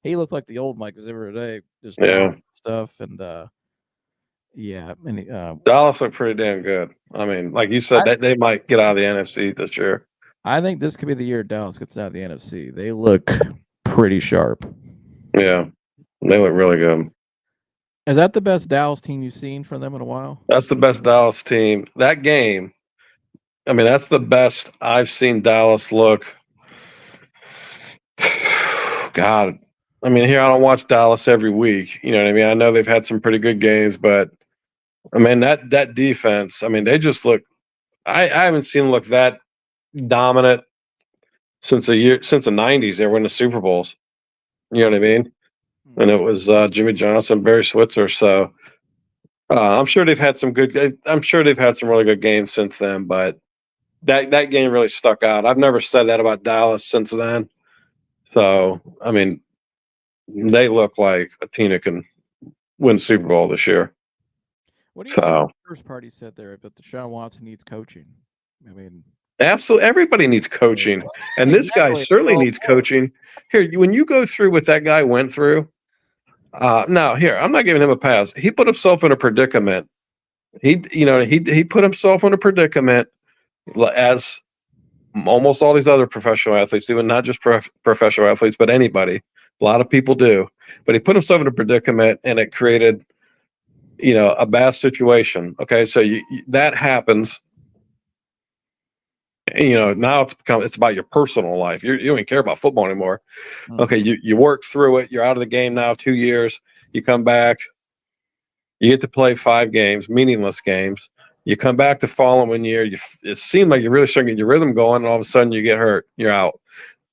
He looked like the old Mike Zimmer today, just stuff and Dallas looked pretty damn good. I mean, like you said, they might get out of the NFC this year. I think this could be the year Dallas gets out of the NFC. They look pretty sharp. Yeah, they look really good. Is that the best Dallas team you've seen from them in a while? That's the best Dallas team. That game, I mean, that's the best I've seen Dallas look. God, I mean, here I don't watch Dallas every week. You know what I mean? I know they've had some pretty good games, but I mean that defense. I mean, they just look. I haven't seen them look that dominant since the '90s. They were in the Super Bowls. You know what I mean? And it was Jimmy Johnson, Barry Switzer. So I'm sure they've had some good. I'm sure they've had some really good games since then. But that game really stuck out. I've never said that about Dallas since then. So I mean, they look like a team that can win Super Bowl this year. What do you think the first part he said there? But Deshaun Watson needs coaching. I mean, absolutely, everybody needs coaching, and this guy certainly needs coaching. Here, when you go through what that guy went through. Now, here, I'm not giving him a pass. He put himself in a predicament. He put himself in a predicament as almost all these other professional athletes, even not just professional athletes, but anybody. A lot of people do. But he put himself in a predicament, and it created, a bad situation. Okay, so that happens. Now it's about your personal life. You don't even care about football anymore. Mhm. Okay, you work through it. You're out of the game now 2 years. You come back. You get to play 5 games, meaningless games. You come back the following year. It seemed like you're really starting to get your rhythm going, and all of a sudden you get hurt. You're out.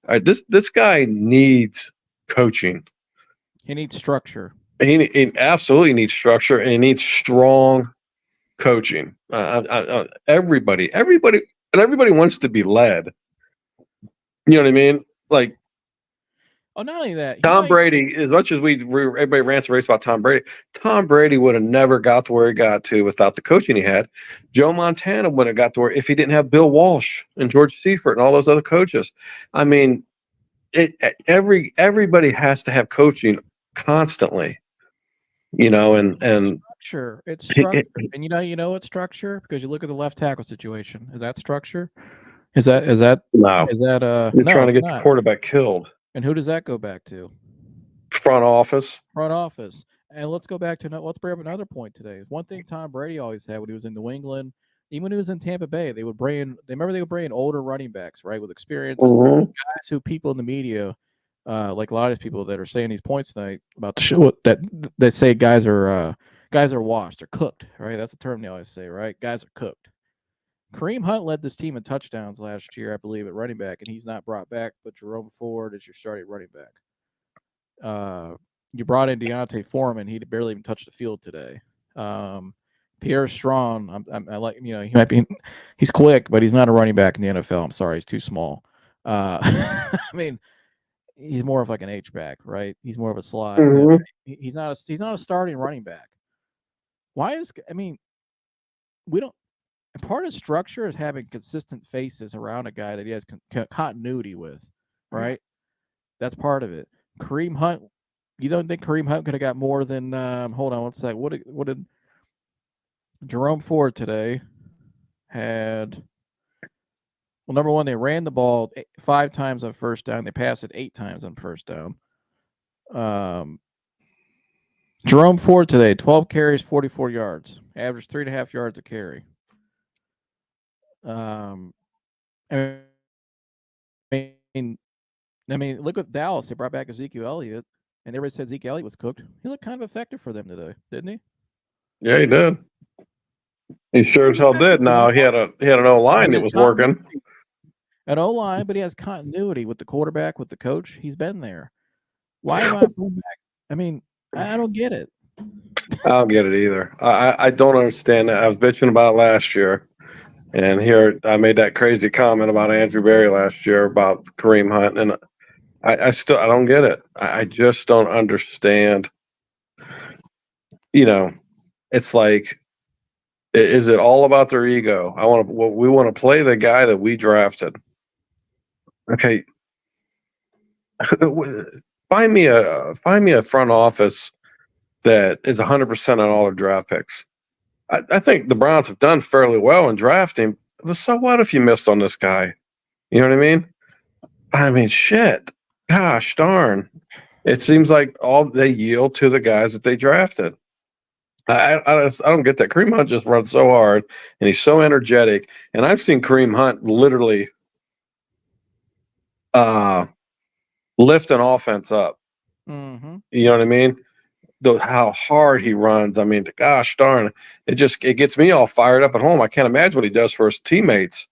All right, this guy needs coaching. He needs structure. He absolutely needs structure, and he needs strong coaching. Everybody wants to be led. You know what I mean? Like Oh, not only that, Tom Brady, as much as everybody rants and raves about Tom Brady would have never got to where he got to without the coaching he had. Joe Montana wouldn't have got to where if he didn't have Bill Walsh and George Seifert and all those other coaches. I mean, everybody has to have coaching constantly, and structure. It's structure, and you know it's structure because you look at the left tackle situation. Is that structure? Is that no, is that you're no, trying to it's get the not. quarterback killed. And who does that go back to? Front office. Front office. And let's go back to let's bring up another point today. One thing Tom Brady always had when he was in New England, even when he was in Tampa Bay, they would bring older running backs, right, with experience, guys who people in the media, like a lot of these people that are saying these points tonight about the show that they say guys are washed, they're cooked, right? That's the term they always say, right? Guys are cooked. Kareem Hunt led this team in touchdowns last year, I believe, at running back, and he's not brought back, but Jerome Ford is your starting running back. You brought in Deontay Foreman. He barely even touched the field today. Pierre Strong, I like, he might be, he's quick, but he's not a running back in the NFL. I'm sorry, he's too small. I mean, he's more of like an H back, right? He's more of a slot. He's not a starting running back. We don't. Part of structure is having consistent faces around a guy that he has continuity with, right? That's part of it. Kareem Hunt, you don't think Kareem Hunt could have got more than? Hold on one sec. What did Jerome Ford today had? Well, number one, they ran the ball 5 times on first down. They passed it 8 times on first down. Jerome Ford today, 12 carries, 44 yards, averaged 3.5 yards a carry. I mean, look at Dallas. They brought back Ezekiel Elliott, and everybody said Zeke Elliott was cooked. He looked kind of effective for them today, didn't he? Yeah, he did. He sure as hell did. Now he had an O line that was working. An O line, but he has continuity with the quarterback, with the coach. He's been there. Why not bring back? I mean, I don't get it. I don't get it either. I don't understand that. I was bitching about it last year, and here I made that crazy comment about Andrew Berry last year about Kareem Hunt, and I don't get it. I just don't understand. It's like, is it all about their ego? We want to play the guy that we drafted. Okay, find me a front office that is 100% on all their draft picks. I think the Browns have done fairly well in drafting, but so what if you missed on this guy? You know what I mean? Shit. Gosh darn. It seems like all they yield to the guys that they drafted. I don't get that. Kareem Hunt just runs so hard, and he's so energetic. And I've seen Kareem Hunt literally lift an offense up. Mm-hmm. You know what I mean? How hard he runs. I mean, gosh darn, it gets me all fired up at home. I can't imagine what he does for his teammates.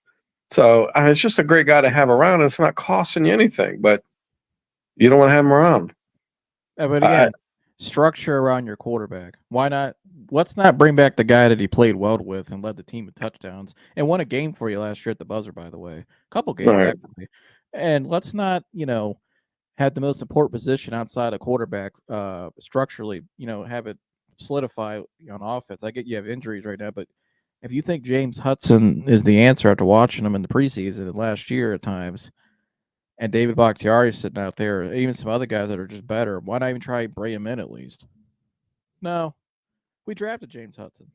So it's just a great guy to have around, and it's not costing you anything, but you don't want to have him around. But again, structure around your quarterback. Why not? Let's not bring back the guy that he played well with and led the team with touchdowns and won a game for you last year at the buzzer, by the way. A couple games, actually. And let's not, have the most important position outside of quarterback structurally, have it solidify on offense. I get you have injuries right now, but if you think James Hudson is the answer after watching him in the preseason and last year at times, and David Bakhtiari sitting out there, even some other guys that are just better, why not even try and bring him in at least? No, we drafted James Hudson.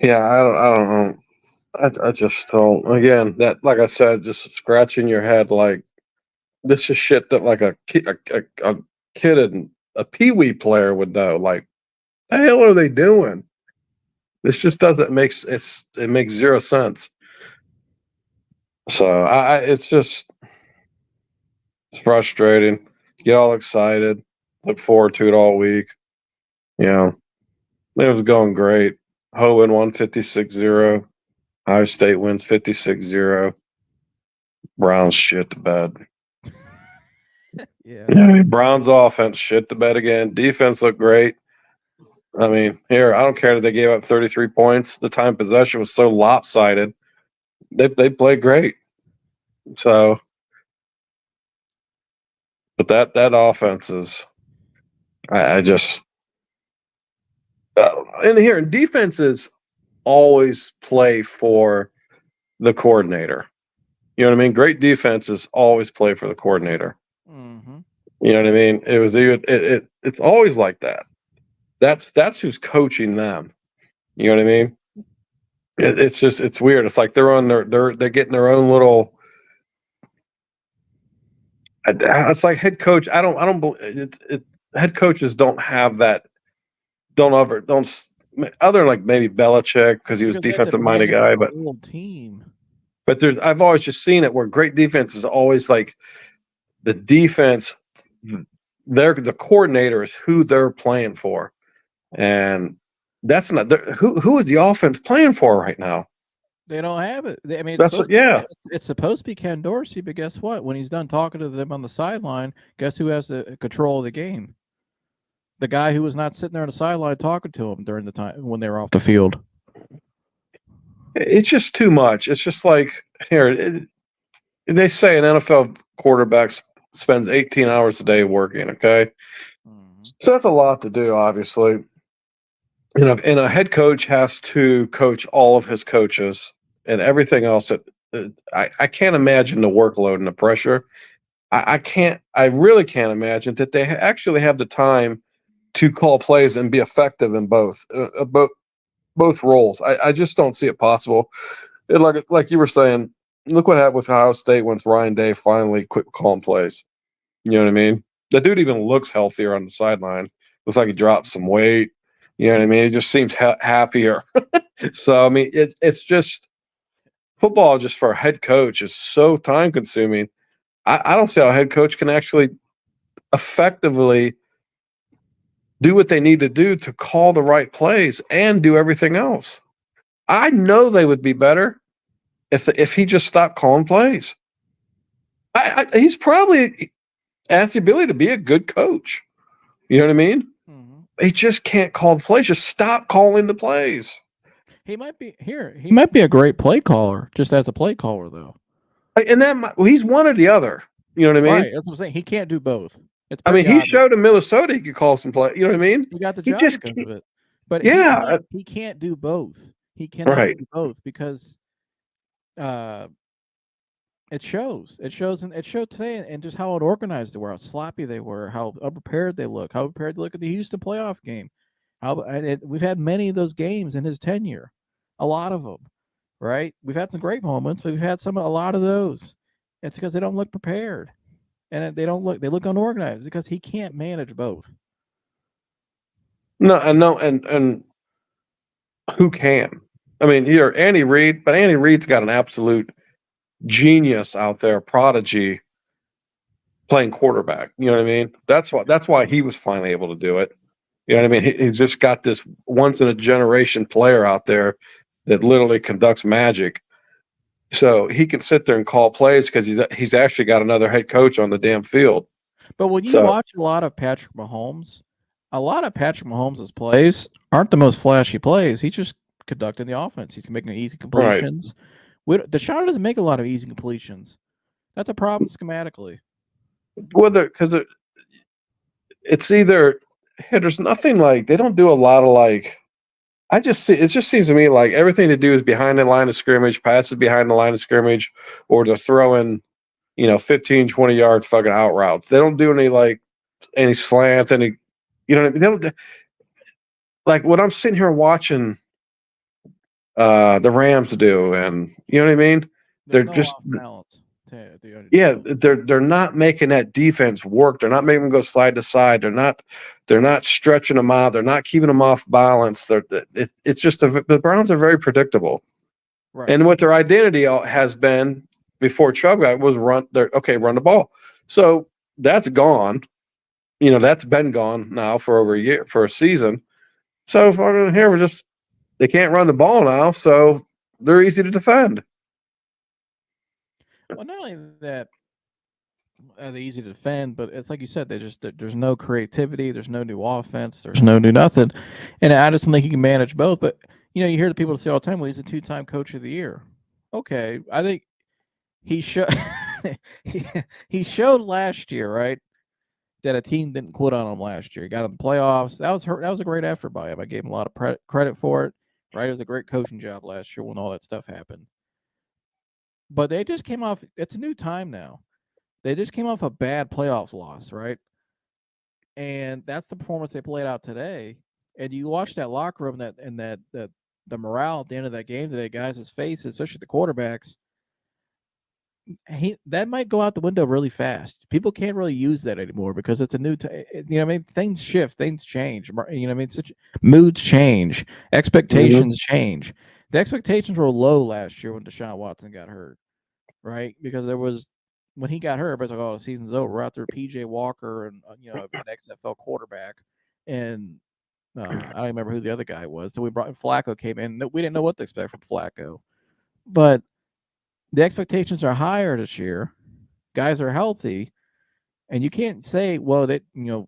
Yeah, I don't know. I just don't. Again, that like I said, just scratching your head like this is shit that like a kid and a peewee player would know. Like, the hell are they doing? This just doesn't it makes zero sense. So it's just it's frustrating. Get all excited, look forward to it all week. You know, it was going great. Hohen won 56-0. Ohio State wins 56-0. Browns shit the bed. Yeah. Browns offense shit the bed again. Defense looked great. I mean, here, I don't care that they gave up 33 points. The time possession was so lopsided. They played great. So, but that offense is, I just, and here, defenses always play for the coordinator. You know what I mean? Great defenses always play for the coordinator. Mm-hmm. You know what I mean? It's always like that. That's who's coaching them. You know what I mean? It's weird. It's like they're getting their own little. It's like head coach. I don't believe head coaches don't have that. Don't other than like maybe Belichick because he was defensive minded guy, but team. But I've always just seen it where great defense is always like the defense. The coordinator is who they're playing for, and that's not who is the offense playing for right now. They don't have it. I mean, it's supposed to be Ken Dorsey, but guess what? When he's done talking to them on the sideline, guess who has the control of the game? The guy who was not sitting there on the sideline talking to him during the time when they were off the field. It's just too much. It's just like here. They say an NFL quarterback spends 18 hours a day working. Okay, so that's a lot to do. Obviously, and a head coach has to coach all of his coaches and everything else. I can't imagine the workload and the pressure. I can't. I really can't imagine that they actually have the time to call plays and be effective in both roles. I just don't see it possible. Like you were saying, look what happened with Ohio State once Ryan Day finally quit calling plays. You know what I mean? The dude even looks healthier on the sideline. Looks like he dropped some weight. You know what I mean? He just seems happier. So I mean, it's just football. Just for a head coach is so time consuming. I don't see how a head coach can actually effectively do what they need to do to call the right plays and do everything else. I know they would be better if he just stopped calling plays. He's probably has the ability to be a good coach. You know what I mean? Mm-hmm. He just can't call the plays. Just stop calling the plays. He might be here. He might be a great play caller, just as a play caller, though. And he's one or the other. You know what I mean? Right. That's what I'm saying. He can't do both. He showed in Minnesota he could call some play. You know what I mean? He got the job because of it. But he can't do both. He cannot do both because it shows. It showed today and just how unorganized they were, how sloppy they were, how unprepared they look, how prepared they look at the Houston playoff game. We've had many of those games in his tenure, a lot of them, right? We've had some great moments, but we've had a lot of those. It's because they don't look prepared, and they look unorganized because he can't manage both. No, and who can? I mean, you're Andy Reid, but Andy Reid's got an absolute genius out there, prodigy playing quarterback. You know what I mean? That's why he was finally able to do it. You know what I mean? He just got this once in a generation player out there that literally conducts magic. So he can sit there and call plays because he's actually got another head coach on the damn field. But when you watch a lot of Patrick Mahomes' plays aren't the most flashy plays. He's just conducting the offense. He's making easy completions. Right. Deshaun doesn't make a lot of easy completions. That's a problem schematically. Whether because it's either there's nothing like they don't do a lot of like. It just seems to me like everything to do is behind the line of scrimmage, passes behind the line of scrimmage, or they're throwing, 15, 20-yard fucking out routes. They don't do any slants, they don't like when I'm sitting here watching the Rams do, and you know what I mean. There's They're no just off balance. yeah, they're not making that defense work. They're not making them go side to side. They're not stretching them out. They're not keeping them off balance. It's just the Browns are very predictable. Right. And what their identity has been before Chubb got was run the ball. So that's gone. You know, that's been gone now for over a year, for a season. So here they can't run the ball now, so they're easy to defend. Well, not only that, they're easy to defend, but it's like you said, there's no creativity, there's no new offense, there's no new nothing, and I just don't think he can manage both. But you know, you hear the people say all the time, "Well, he's a 2-time coach of the year." Okay, I think he showed he showed last year, right, that a team didn't quit on him last year. He got in the playoffs. That was a great effort by him. I gave him a lot of credit for it. Right, it was a great coaching job last year when all that stuff happened. But they just came off. It's a new time now. They just came off a bad playoffs loss, right? And that's the performance they played out today. And you watch that locker room, that the morale at the end of that game today, guys' faces, especially the quarterbacks, that might go out the window really fast. People can't really use that anymore because it's a new, you know what I mean? Things shift, things change. You know what I mean? Moods change, expectations change. The expectations were low last year when Deshaun Watson got hurt, right? Because when he got hurt, everybody's like, "Oh, the season's over." We're out there, PJ Walker and an XFL quarterback, and I don't remember who the other guy was. So we brought Flacco came in. We didn't know what to expect from Flacco, but the expectations are higher this year. Guys are healthy, and you can't say, "Well, that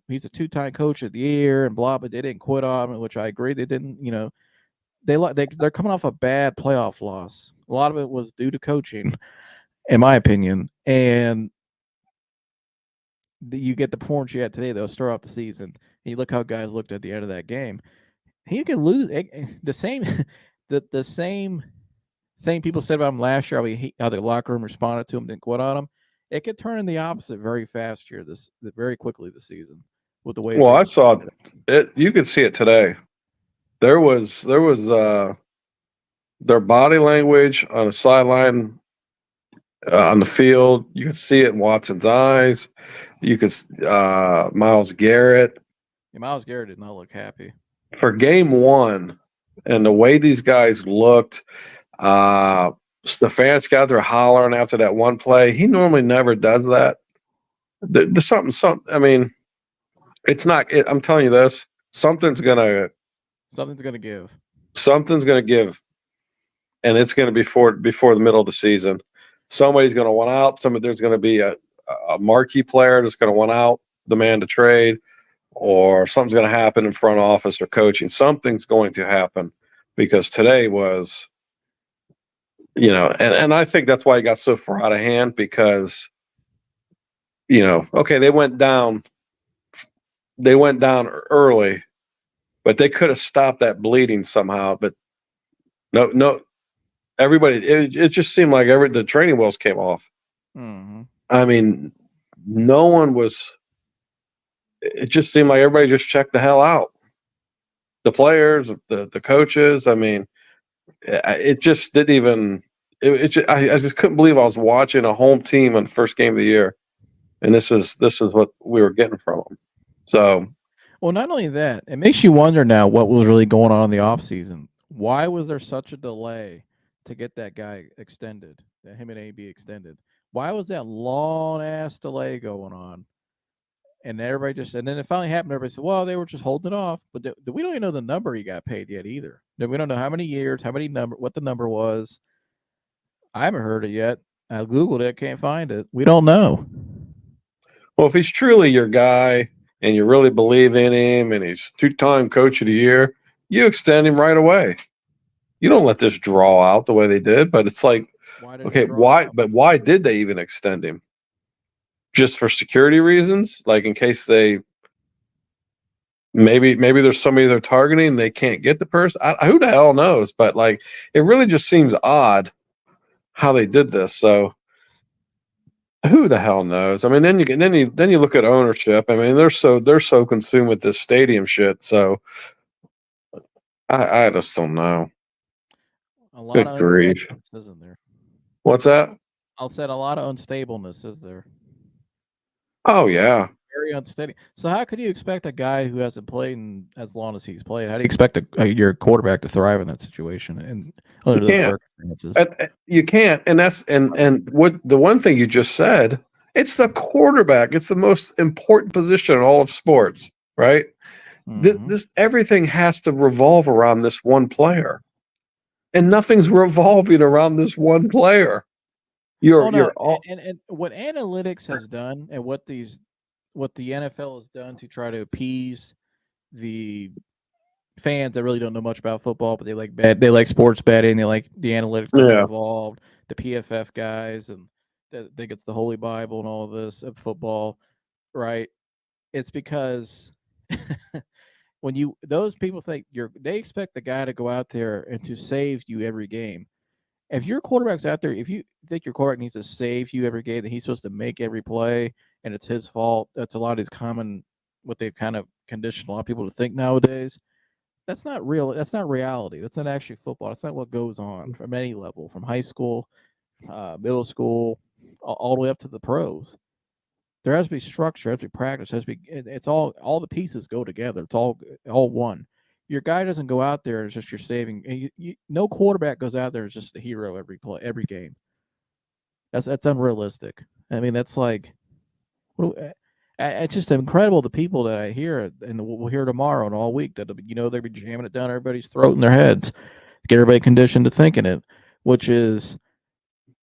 he's a 2-time coach of the year and blah," but they didn't quit on him, which I agree. They didn't. They're coming off a bad playoff loss. A lot of it was due to coaching, in my opinion, and you get the performance you had today, they'll start off the season. And you look how guys looked at the end of that game. He can lose the same the same thing people said about him last year, how the locker room responded to him, didn't quit on him. It could turn in the opposite very fast here, very quickly this season with the way. Well, I saw it. You could see it today. There was their body language on the sideline, on the field. You could see it in Watson's eyes. You could Myles Garrett. Yeah, Myles Garrett did not look happy For game one, and the way these guys looked. Stefanski out there hollering after that one play. He normally never does that. There's something. I mean, it's not. I'm telling you this. Something's gonna give. Something's gonna give, and it's gonna be before the middle of the season. Somebody's gonna want out. There's gonna be a marquee player that's gonna want out, the man to trade, or something's gonna happen in front office or coaching. Something's going to happen because today was. And I think that's why it got so far out of hand because, okay, they went down early, but they could have stopped that bleeding somehow. But no, everybody, it just seemed like the training wheels came off. Mm-hmm. I mean, no one was. It just seemed like everybody just checked the hell out. The players, the coaches. I mean, it just didn't even. I just couldn't believe I was watching a home team on the first game of the year, and this is what we were getting from them. So, well, not only that, it makes you wonder now what was really going on in the offseason. Why was there such a delay to get that guy extended, him and AB extended? Why was that long ass delay going on? And everybody and then it finally happened. Everybody said, "Well, they were just holding it off," but we don't even know the number he got paid yet either. We don't know how many years, what the number was. I haven't heard it yet. I Googled it, can't find it. We don't know. Well, if he's truly your guy and you really believe in him and he's 2-time coach of the year, you extend him right away. You don't let this draw out the way they did, but it's like, okay, why? But why did they even extend him? Just for security reasons? Like in case maybe there's somebody they're targeting and they can't get the person? Who the hell knows? But like, it really just seems odd how they did this. So who the hell knows? I mean, then you look at ownership. I mean, they're so consumed with this stadium shit. So I just don't know. A lot Good of grief. unstableness, isn't there? What's that? I'll said a lot of unstableness, is there? Oh yeah. Very unsteady. So how could you expect a guy who hasn't played in as long as he's played? How do you expect your quarterback to thrive in that situation and under You those can't. circumstances? You can't. And that's and what the one thing you just said, it's the quarterback. It's the most important position in all of sports, right? Mhm. This everything has to revolve around this one player. And nothing's revolving around this one player. Oh no, You're all and what analytics has done, and what the NFL has done to try to appease the fans that really don't know much about football, but they like sports betting, they like the analytics that's yeah. involved, the PFF guys, and that think it's the holy Bible and all of this of football, right? It's because when those people think they expect the guy to go out there and to save you every game. If your quarterback's out there, if you think your quarterback needs to save you every game, that he's supposed to make every play and it's his fault, that's a lot of these common what they've kind of conditioned a lot of people to think nowadays. That's not real. That's not reality. That's not actually football. That's not what goes on from any level, from high school, middle school, all the way up to the pros. There has to be structure, has to be practice, has to be. It's all the pieces go together. It's all one. Your guy doesn't go out there as just your saving. No quarterback goes out there as just a hero every play, every game. That's unrealistic. I mean, that's like, it's just incredible the people that I hear, and we'll hear tomorrow and all week that they'll be jamming it down everybody's throat in their heads, get everybody conditioned to thinking it, which is,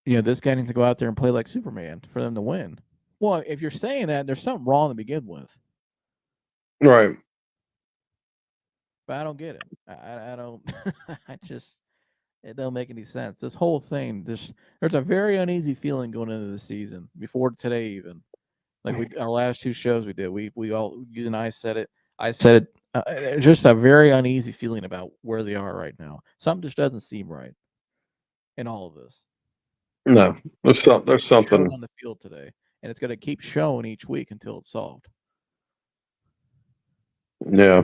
this guy needs to go out there and play like Superman for them to win. Well, if you're saying that, there's something wrong to begin with. Right. But I don't get it. I don't. I just it don't make any sense. This whole thing, there's a very uneasy feeling going into the season before today even. Like our last two shows we did, we all you and I said it. I said it. Just a very uneasy feeling about where they are right now. Something just doesn't seem right in all of this. No. There's Showed something. on the field today, and it's going to keep showing each week until it's solved. Yeah.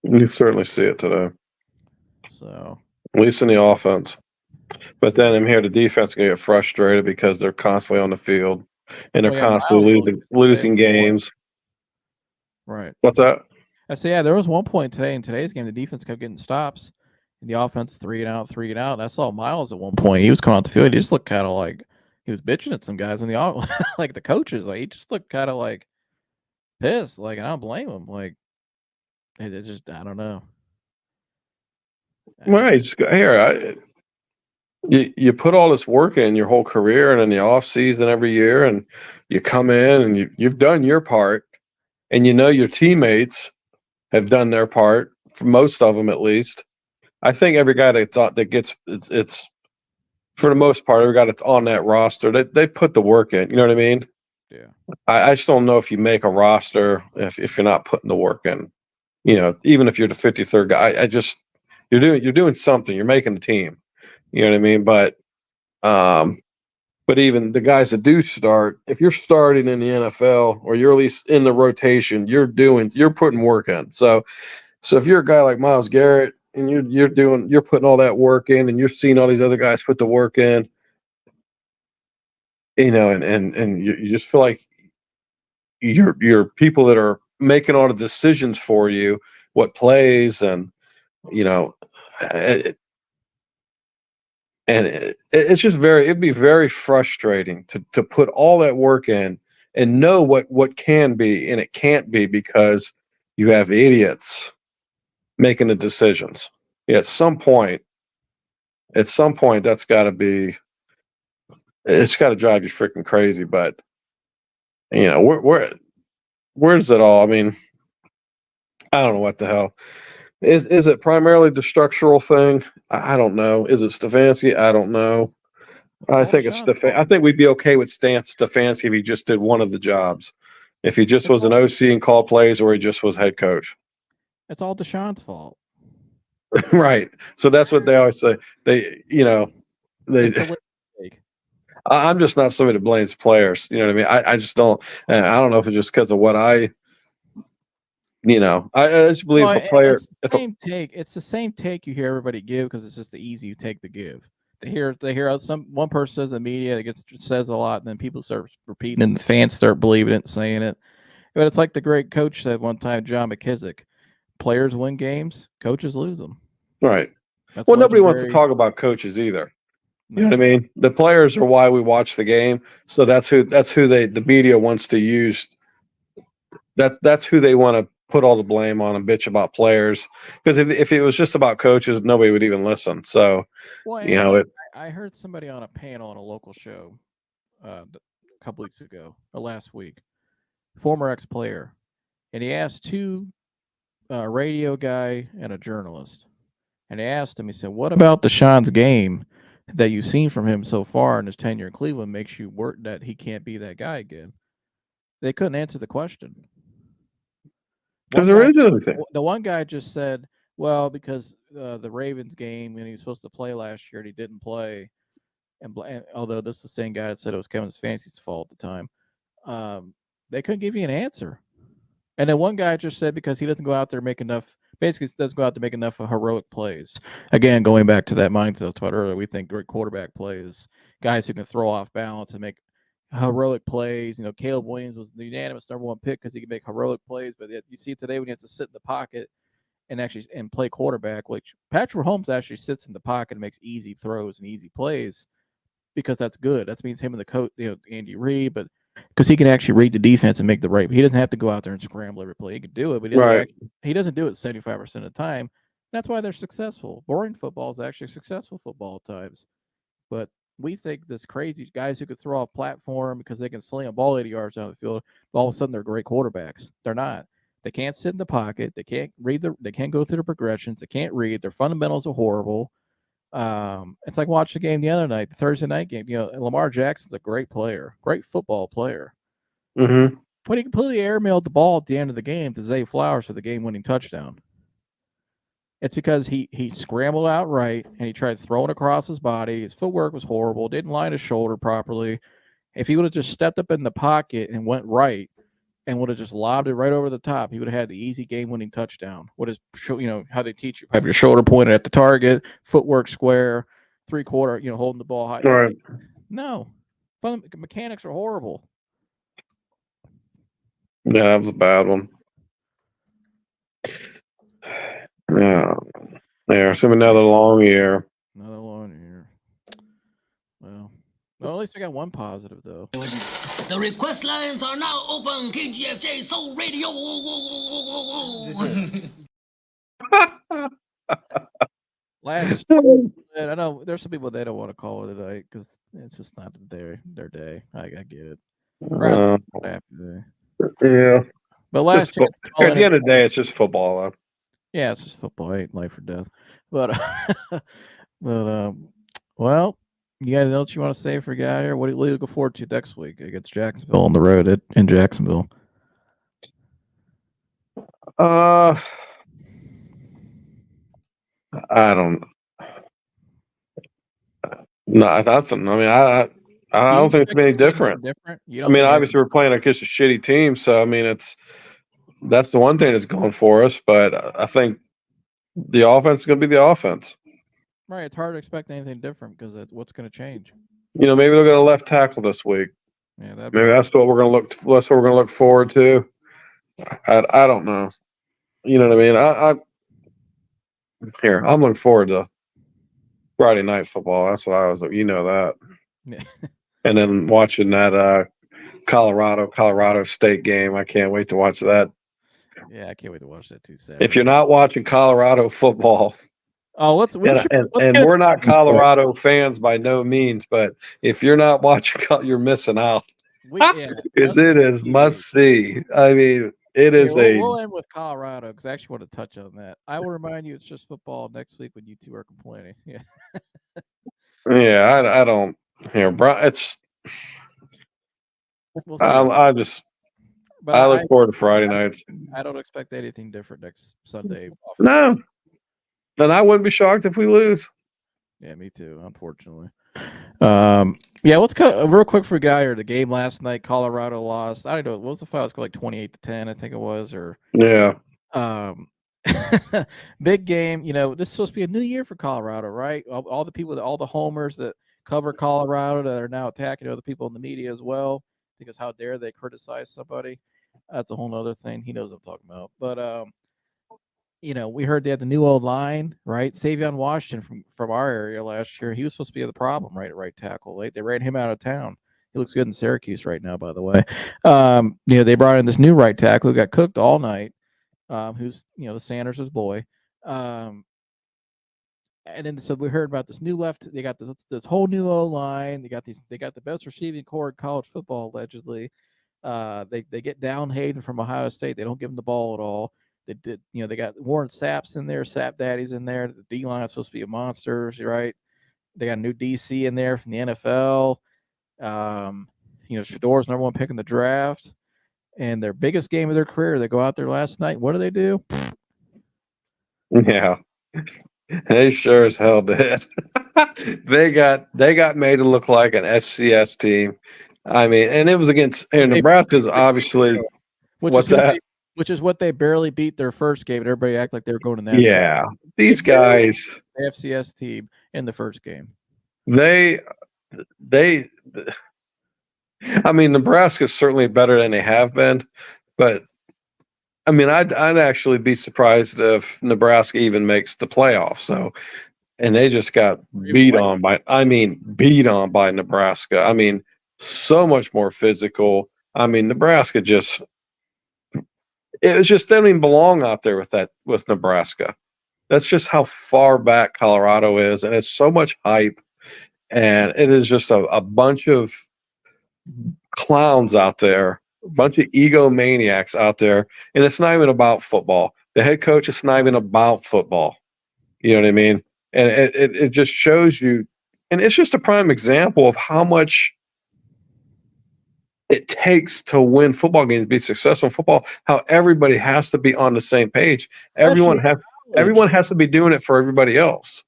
You certainly see it today. So At least in the offense. But then I'm here the defense can get frustrated because they're constantly on the field and they're yeah, constantly Miles losing games. right. What's that? I say, yeah, there was one point today in today's game, the defense kept getting stops, and the offense 3 and out. And I saw Miles at one point. He was coming out the field. He just looked kind of like he was bitching at some guys in the like the coaches. Like he just looked kind of like pissed. Like, and I don't blame him. Like it just I don't know. Right. Just go, here. You put all this work in your whole career and in the off season every year, and you come in and you've done your part, and your teammates have done their part, for most of them at least. I think every guy that gets it's for the most part, every guy that's on that roster, they put the work in. You know what I mean? Yeah. I just don't know if you make a roster if you're not putting the work in. Even if you're the 53rd guy, I just you're doing something. You're making a team. You know what I mean? But even the guys that do start, if you're starting in the NFL or you're at least in the rotation, you're putting work in. So if you're a guy like Myles Garrett and you're putting all that work in and you're seeing all these other guys put the work in, and you just feel like you're people that are making all the decisions for you, what plays and it, it's just it'd be very frustrating to put all that work in and know what can be and it can't be because you have idiots making the decisions. Yeah, at some point that's got to be it's got to drive you freaking crazy. But where's it all? I mean, I don't know what the hell. Is it primarily the structural thing? I don't know. Is it Stefanski? I don't know. I think it's I think we'd be okay with Stefanski if he just did one of the jobs. If he just was an OC and called plays, or he just was head coach. It's all Deshaun's fault. Right. So that's what they always say. I'm just not somebody that blames players. You know what I mean? I just don't. I don't know if it's just because of what I I just believe Well, a player. it's the same take. It's the same take you hear everybody give because it's just the easy take to give. They hear one person says in the media, it says a lot, and then people start repeating it, and the fans start believing it and saying it. But it's like the great coach said one time, John McKissick: players win games, coaches lose them. Right. That's Well, nobody wants to legendary. talk about coaches either. You know No. what I mean? The players are why we watch the the media wants to use. That's who they want to put all the blame on and bitch about players. Because if it was just about coaches, nobody would even listen. So, Well, and you it's know, like I heard somebody on a panel on a local show a couple weeks ago or last week, former ex-player, and he asked two radio guy and a journalist, and they asked him. He said, "What about Deshaun's game that you've seen from him so far in his tenure in Cleveland makes you work that he can't be that guy again?" They couldn't answer the question. because there is anything. The one guy just said, "Well, because the Ravens game and he was supposed to play last year and he didn't play." And although this is the same guy that said it was Kevin Stefanski's fault at the time, they couldn't give you an answer. And then one guy just said because he doesn't go out there and make enough, basically doesn't go out to make enough heroic plays. Again, going back to that mindset I was talking earlier, we think great quarterback plays, guys who can throw off balance and make heroic plays. Caleb Williams was the unanimous #1 pick because he can make heroic plays. But you see today when he has to sit in the pocket and play quarterback, which Patrick Mahomes actually sits in the pocket and makes easy throws and easy plays because that's good. That means him and the coach, Andy Reid, but because he can actually read the defense and make the right. He doesn't have to go out there and scramble every play. He can do it, but he doesn't do it 75% of the time. That's why they're successful. Boring football is actually successful football at times. But we think this crazy guys who could throw a platform because they can sling a ball 80 yards down the field, all of a sudden they're great quarterbacks. They're not. They can't sit in the pocket. They can't they can't go through the progressions. They can't read. Their fundamentals are horrible. It's like watching the game the other night, the Thursday night game. Lamar Jackson's a great player, great football player. Mm-hmm. But he completely airmailed the ball at the end of the game to Zay Flowers for the game-winning touchdown. It's because he scrambled out right and he tried throwing across his body. His footwork was horrible. Didn't line his shoulder properly. If he would have just stepped up in the pocket and went right and would have just lobbed it right over the top, he would have had the easy game-winning touchdown. What is how they teach you? Have your shoulder pointed at the target, footwork square, 3/4, holding the ball high. Right. No, mechanics are horrible. Yeah, that was a bad one. Yeah. Yeah, it's gonna be another long year. Another long year. Well, at least I got one positive though. The request lines are now open. KGFJ Soul Radio. Last, I know there's some people they don't want to call it tonight because it's just not their day. I get it. Yeah. But last chance at the end of the day, it's just football, though. Yeah, it's just football. It ain't life or death. But well, you guys know what you want to say for a guy here? What do you look forward to next week against Jacksonville on the road in Jacksonville? I don't. No, nothing. I mean, I don't think it's any different. Obviously, we're playing against a shitty team, so I mean, that's the one thing that's going for us. But I think the offense is going to be the offense. Right, it's hard to expect anything different because what's going to change? Maybe they'll get a left tackle this week. Yeah, maybe that's what we're going to look. That's what we're going to look forward to. I don't know. You know what I mean? I'm looking forward to Friday night football. That's what I was. That. Yeah. And then watching that Colorado State game. I can't wait to watch that. Yeah, I can't wait to watch that too. Saturday. If you're not watching Colorado football, we're not Colorado fans by no means, but if you're not watching, you're missing out. Because it is must see. I mean, it is We'll end with Colorado because I actually want to touch on that. I will remind you, it's just football next week when you two are complaining. Yeah. Yeah, I don't. It's. We'll I look forward to Friday nights. I don't expect anything different next Sunday. No. And I wouldn't be shocked if we lose. Yeah, me too, unfortunately. Yeah, let's cut real quick for a guy here. The game last night, Colorado lost. I don't know. What was the final score? Like 28-10, I think it was, or yeah. Big game. This is supposed to be a new year for Colorado, right? All the people, all the homers that cover Colorado that are now attacking other people in the media as well, because how dare they criticize somebody? That's a whole nother thing. He knows what I'm talking about. But we heard they had the new old line, right? Savion Washington from our area last year. He was supposed to be the problem, right, at right tackle. They ran him out of town. He looks good in Syracuse right now, by the way. They brought in this new right tackle who got cooked all night. Who's the Sanders' boy. And then so we heard about this new left. They got this whole new O line. They got the best receiving core in college football allegedly. They get down Hayden from Ohio State. They don't give him the ball at all. They got Warren Sapp's in there, Sapp Daddy's in there. The D line is supposed to be a monsters, right? They got a new DC in there from the NFL. Shador's number one pick in the draft. And their biggest game of their career, they go out there last night. What do? Yeah, they sure as hell did. they got made to look like an FCS team. I mean, and it was against Nebraska's obviously. What's that? Which is what they barely beat their first game, and everybody act like they were going to that. Yeah, these guys, the FCS team in the first game. I mean, Nebraska's certainly better than they have been, but I mean, I'd actually be surprised if Nebraska even makes the playoffs. So, and they just got beat on by Nebraska. I mean, so much more physical. I mean, Nebraska it was just they don't even belong out there with Nebraska. That's just how far back Colorado is, and it's so much hype, and it is just a bunch of clowns out there, a bunch of egomaniacs out there, and it's not even about football. The head coach is not even about football. You know what I mean? And it just shows you, and it's just a prime example of how much it takes to win football games, be successful in football, how everybody has to be on the same page. Everyone has to be doing it for everybody else.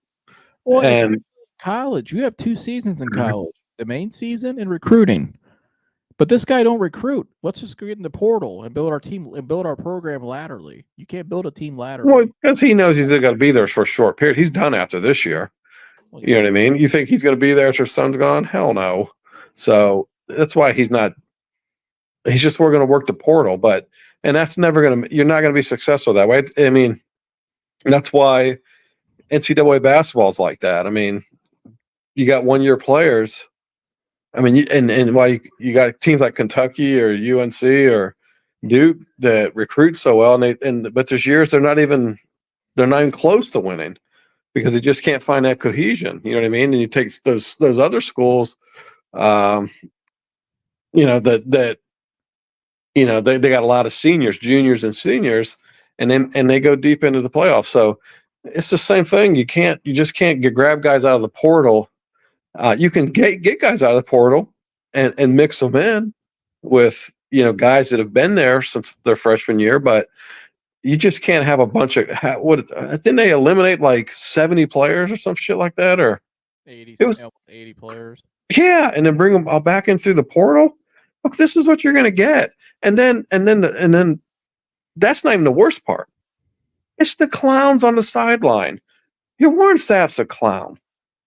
Well, and college, you have 2 seasons in college, the main season and recruiting. But this guy don't recruit. Let's just get in the portal and build our team and build our program laterally. You can't build a team laterally. Well, because he knows he's got to be there for a short period. He's done after this year. Well, you know what I mean? You think he's going to be there after son's gone? Hell no. So that's why he's not. He's just we're going to work the portal, and that's never going to. You're not going to be successful that way. I mean, that's why NCAA basketball is like that. I mean, you got 1-year players. I mean, and why you got teams like Kentucky or UNC or Duke that recruit so well, but there's years they're not even close to winning because they just can't find that cohesion. You know what I mean? And you take those other schools, they got a lot of seniors, juniors, and seniors, and they go deep into the playoffs. So it's the same thing. You just can't grab guys out of the portal. You can get guys out of the portal and mix them in with guys that have been there since their freshman year, but you just can't have a bunch of didn't they eliminate like 70 players or some shit like that, or 80? It was 80 players. Yeah, and then bring them all back in through the portal. Look, this is what you're going to get, and then that's not even the worst part. It's the clowns on the sideline. Warren Sapp's a clown.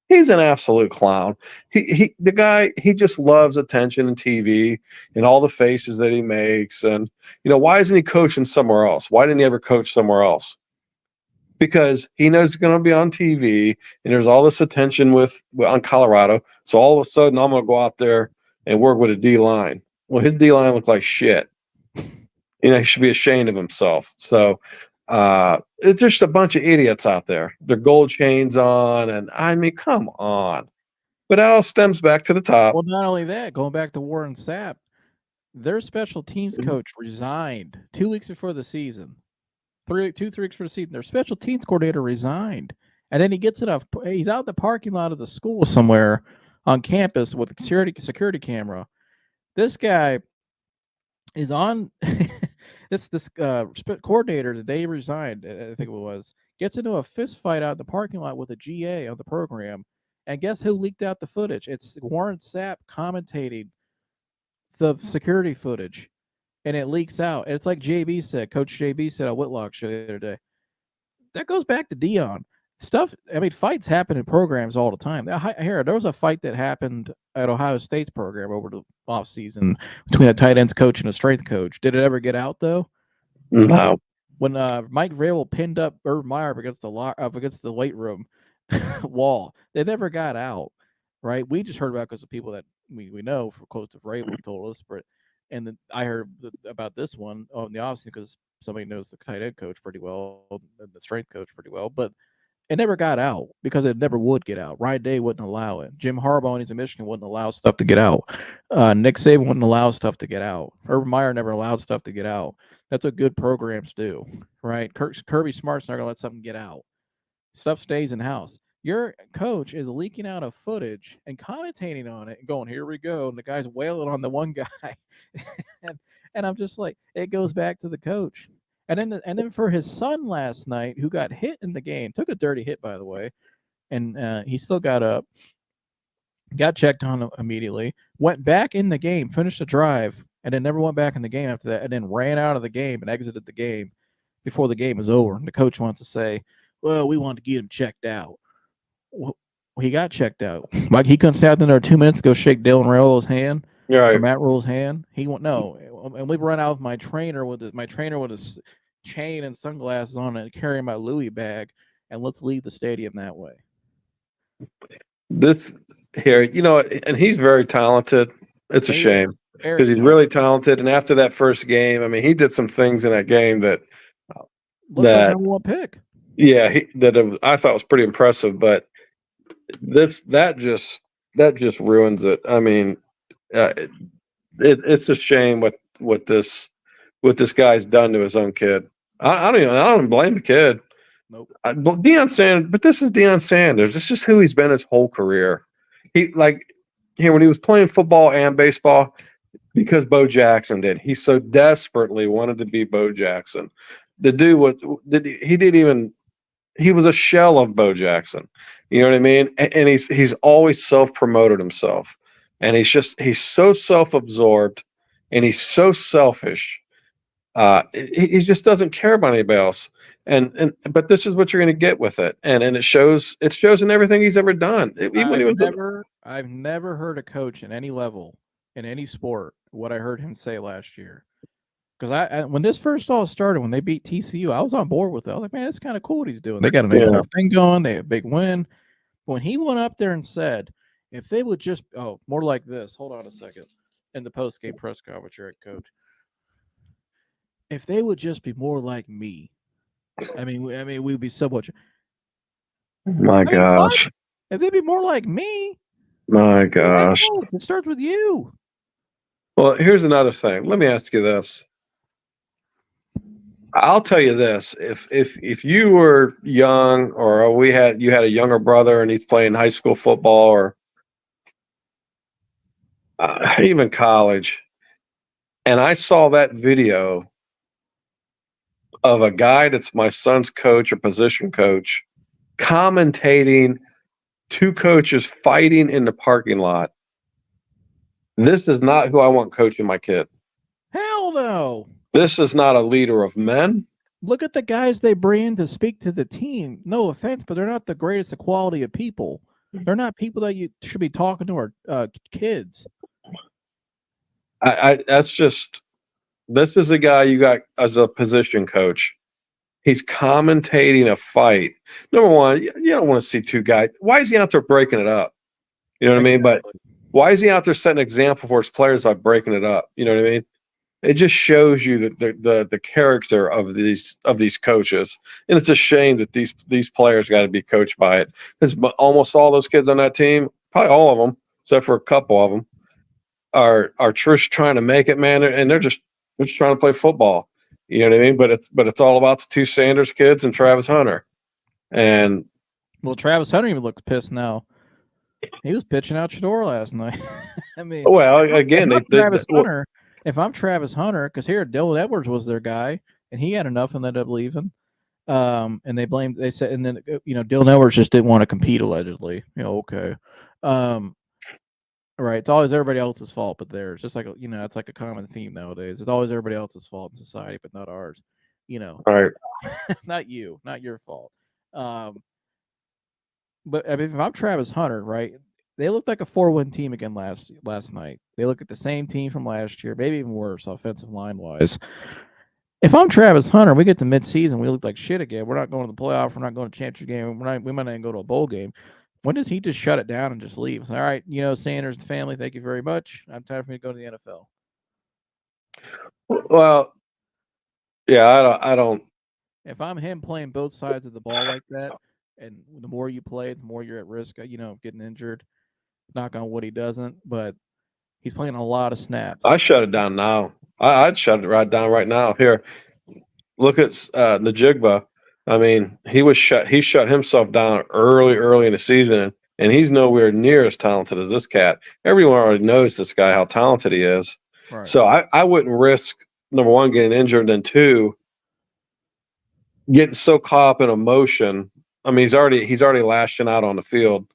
He's an absolute clown. The guy just loves attention and TV and all the faces that he makes. And why isn't he coaching somewhere else? Why didn't he ever coach somewhere else? Because he knows he's going to be on TV and there's all this attention on Colorado. So all of a sudden, I'm going to go out there and work with a D line. Well, his D line looks like shit. He should be ashamed of himself. So. It's just a bunch of idiots out there. Their gold chains on, and I mean, come on. But it all stems back to the top. Well, not only that, going back to Warren Sapp, their special teams coach resigned 2 weeks before the season. 3 weeks for the season. Their special teams coordinator resigned, and then he's out in the parking lot of the school somewhere on campus with a security camera. This guy is on. This coordinator, the day he resigned, I think it was, gets into a fist fight out in the parking lot with a GA on the program. And guess who leaked out the footage? It's Warren Sapp commentating the security footage. and it leaks out. And it's like JB said, Coach JB said on Whitlock show the other day. That goes back to Dion. Stuff, I mean, fights happen in programs all the time. Here, there was a fight that happened at Ohio State's program over the offseason between a tight ends coach and a strength coach. Did it ever get out, though? No. When Mike Vrabel pinned up Urban Meyer up against the weight room wall, they never got out, right? We just heard about it because of people that we know for close to Vrabel told us, and then I heard about this one in the offseason because somebody knows the tight end coach pretty well and the strength coach pretty well, but it never got out because it never would get out. Ryan Day wouldn't allow it. Jim Harbaugh, when he's in Michigan, wouldn't allow stuff to get out. Nick Saban wouldn't allow stuff to get out. Urban Meyer never allowed stuff to get out. That's what good programs do, right? Kirby Smart's not going to let something get out. Stuff stays in house. Your coach is leaking out of footage and commentating on it and going, here we go. And the guy's wailing on the one guy. and I'm just like, it goes back to the coach. And then for his son last night, who got hit in the game, took a dirty hit, by the way, and he still got up, got checked on immediately, went back in the game, finished the drive, and then never went back in the game after that, and then ran out of the game and exited the game before the game was over. And the coach wants to say, well, we want to get him checked out. Well, he got checked out. Like he couldn't stand there 2 minutes to go shake Dylan Raio's hand. Right. Or Matt Rule's hand. He went no, and we run out with my trainer with his chain and sunglasses on and carrying my Louis bag, and let's leave the stadium that way. This here, and he's very talented. It's a shame because he's really talented. And after that first game, I mean, he did some things in that game that like number one pick. Yeah, I thought was pretty impressive. But that just ruins it. I mean, it's a shame what this guy's done to his own kid. I don't blame the kid. Nope. Deion Sanders, but this is Deion Sanders. It's just who he's been his whole career. When he was playing football and baseball, because Bo Jackson did. He so desperately wanted to be Bo Jackson. The dude he was a shell of Bo Jackson. You know what I mean? And he's always self-promoted himself. And he's so self-absorbed and he's so selfish. He just doesn't care about anybody else. But this is what you're going to get with it. And it shows in everything he's ever done. I've never heard a coach at any level in any sport what I heard him say last year. Because when this first all started, when they beat TCU, I was on board with it. I was like, man, it's kind of cool what he's doing. They got a nice thing going. They had a big win. But when he went up there and said, if they would just more like this. Hold on a second. In the post-game press conference, you're at coach. If they would just be more like me, I mean, we'd be so much. My gosh! What? If they'd be more like me, my gosh! It starts with you. Well, here's another thing. Let me ask you this. I'll tell you this: if you were young, or you had a younger brother and he's playing high school football, or even college, and I saw that video of a guy that's my son's coach or position coach commentating two coaches fighting in the parking lot. This is not who I want coaching my kid. Hell no. This is not a leader of men. Look at the guys they bring in to speak to the team. No offense, but they're not the greatest quality of people. They're not people that you should be talking to or kids. This is a guy you got as a position coach. He's commentating a fight. Number one, you don't want to see two guys. Why is he out there breaking it up? You know what I mean? But why is he out there setting an example for his players by breaking it up? You know what I mean? It just shows you the character of these coaches, and it's a shame that these players got to be coached by it. Because almost all those kids on that team, probably all of them, except for a couple of them, are just trying to make it, man, and they're just trying to play football. You know what I mean? But it's all about the two Sanders kids and Travis Hunter. And Travis Hunter even looks pissed now. He was pitching out Shador last night. I mean, again, Hunter. If I'm Travis Hunter, because here Dylan Edwards was their guy, and he had enough and ended up leaving. And they said, and then Dylan Edwards just didn't want to compete allegedly. Okay. Right. It's always everybody else's fault, but theirs. Just like it's like a common theme nowadays. It's always everybody else's fault in society, but not ours. Right. Not you, not your fault. Um, but I mean, if I'm Travis Hunter, right? They looked like a 4-win team again last night. They look at the same team from last year, maybe even worse, offensive line wise. If I'm Travis Hunter, we get to midseason, we look like shit again. We're not going to the playoff. We're not going to championship game. We might not even go to a bowl game. When does he just shut it down and just leave? All right, Sanders and family, thank you very much. I'm time for me to go to the NFL. Well, yeah, I don't. If I'm him playing both sides of the ball like that, and the more you play, the more you're at risk, getting injured. Knock on wood, he doesn't, but he's playing a lot of snaps. I shut it down now. I'd shut it right down right now. Here, look at Najigba. I mean, he shut himself down early in the season, and he's nowhere near as talented as this cat. Everyone already knows this guy, how talented he is. Right. So I wouldn't risk, number one, getting injured, and two, getting so caught up in emotion. I mean, he's already lashing out on the field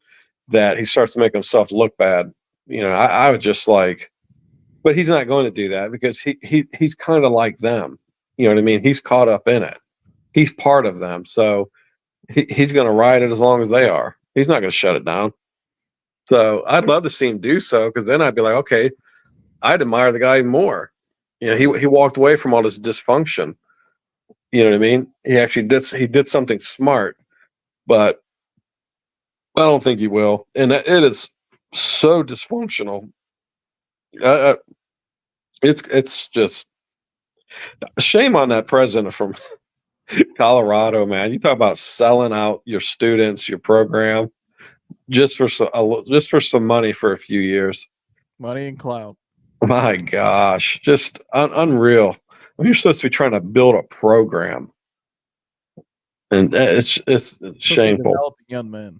that he starts to make himself look bad. I would just but he's not going to do that because he's kind of like them. You know what I mean? He's caught up in it. He's part of them. So he's going to ride it as long as they are. He's not going to shut it down. So I'd love to see him do so, because then I'd be like, okay, I'd admire the guy even more. He walked away from all this dysfunction. You know what I mean? He did something smart, but I don't think he will. And it is so dysfunctional. It's just shame on that president from Colorado, man. You talk about selling out your students, your program, just for some money for a few years. Money and clout. My gosh, just unreal. You're supposed to be trying to build a program, and it's shameful. Developing young men.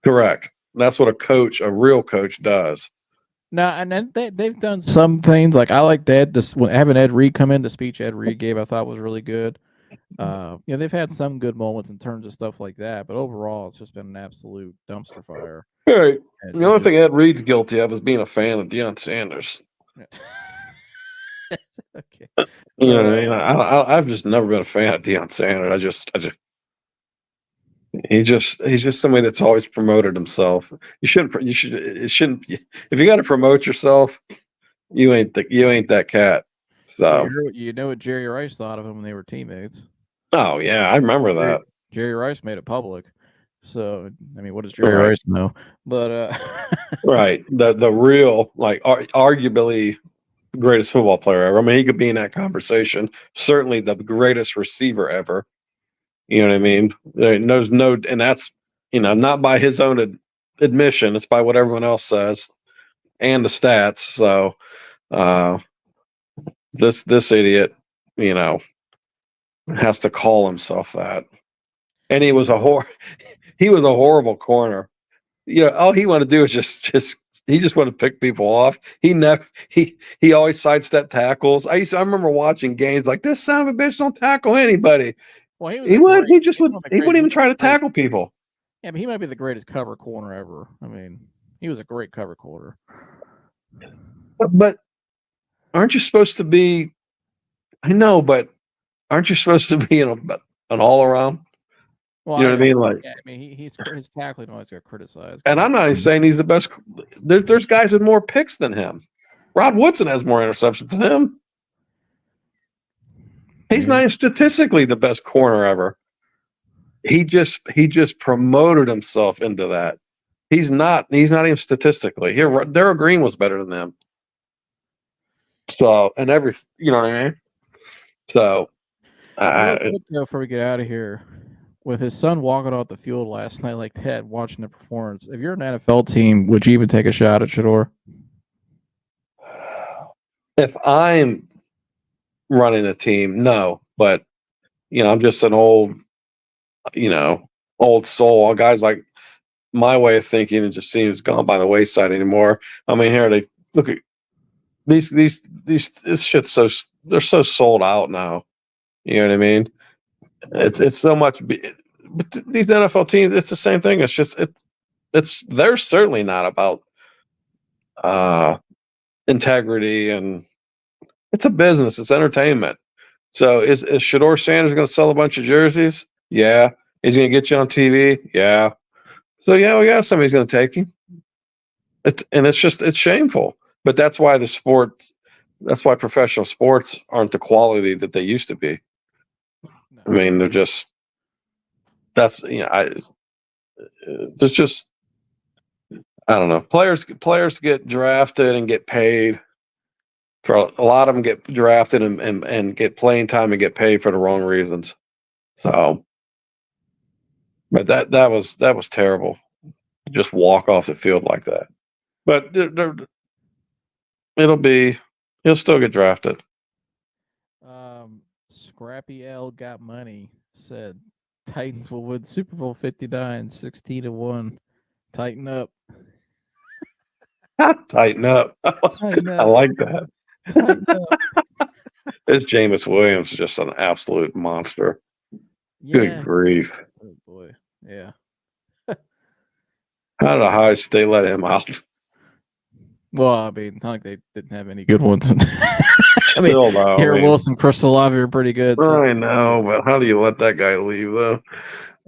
Correct. That's what a real coach does. Now, and then they've done some things. Like, I like having Ed Reed come in, the speech Ed Reed gave, I thought was really good. They've had some good moments in terms of stuff like that, but overall, it's just been an absolute dumpster fire. Right. The only thing Ed Reed's guilty of is being a fan of Deion Sanders. Okay. You know what I mean? I've just never been a fan of Deion Sanders. He's just somebody that's always promoted himself. It shouldn't. If you got to promote yourself, you ain't that cat. So you know what Jerry Rice thought of him when they were teammates. Oh yeah, I remember that. Jerry Rice made it public. So I mean, what does Jerry Rice know? But right, the real, arguably greatest football player ever. I mean, he could be in that conversation. Certainly the greatest receiver ever. You know what I mean? There's no, and that's not by his own admission. It's by what everyone else says and the stats. So this idiot, has to call himself that. And he was a horrible corner. All he wanted to do is just he just wanted to pick people off. He always sidestepped tackles. I remember watching games like, this son of a bitch don't tackle anybody. Well, he wouldn't even try to tackle people. Yeah, but he might be the greatest cover corner ever. I mean, he was a great cover corner. But aren't you supposed to be? I know, but aren't you supposed to be an all around? Well, you know what I mean? Like, yeah, I mean, his tackling always got criticized. And I'm not even saying he's the best. There's guys with more picks than him. Rod Woodson has more interceptions than him. He's not even statistically the best corner ever. He just promoted himself into that. He's not even statistically. Here, Darryl Green was better than him. So, and you know what I mean? So, before we get out of here, with his son walking off the field last night like that, watching the performance, if you're an NFL team, would you even take a shot at Shedeur? If I'm running a team, no. But, I'm just an old soul. Guys like my way of thinking, it just seems gone by the wayside anymore. I mean, here they look at these this shit's they're so sold out now. You know what I mean? It's so much. But these NFL teams, it's the same thing. It's just they're certainly not about integrity, and it's a business. It's entertainment. So is Shador Sanders going to sell a bunch of jerseys? Yeah. He's going to get you on TV? Yeah. So yeah, somebody's going to take him. It's shameful. But that's why that's why professional sports aren't the quality that they used to be. No. I mean, they're just there's just, I don't know. Players get drafted and get paid. For a lot of them get drafted and get playing time and get paid for the wrong reasons. So, but that was terrible. Just walk off the field like that. But he'll still get drafted. Scrappy L got money. Said Titans will win Super Bowl 59, 16-1. Tighten up. Tighten up. Tighten I up. like that. Tighten up. This Jameis Williams is just an absolute monster. Yeah. Good grief. Oh boy. Yeah. How did Ohio State let him out? Well, I mean, not like they didn't have any good ones. I mean, Still, though, Garrett Wilson, Chris Olave are pretty good. So I know, but how do you let that guy leave, though?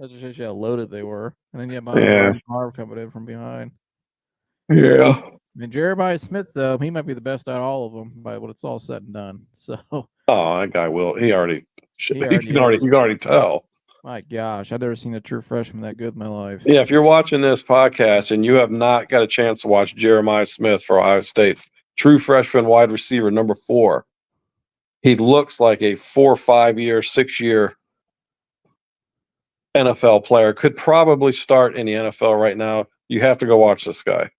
that's just how loaded they were. And then you have Marv coming in from behind. Yeah. And Jeremiah Smith, though, he might be the best out of all of them by when it's all said and done. So, that guy will. You can already tell. My gosh, I've never seen a true freshman that good in my life. Yeah, if you're watching this podcast and you have not got a chance to watch Jeremiah Smith for Ohio State, true freshman wide receiver number 4, he looks like a 4, 5 year, 6 year NFL player. Could probably start in the NFL right now. You have to go watch this guy.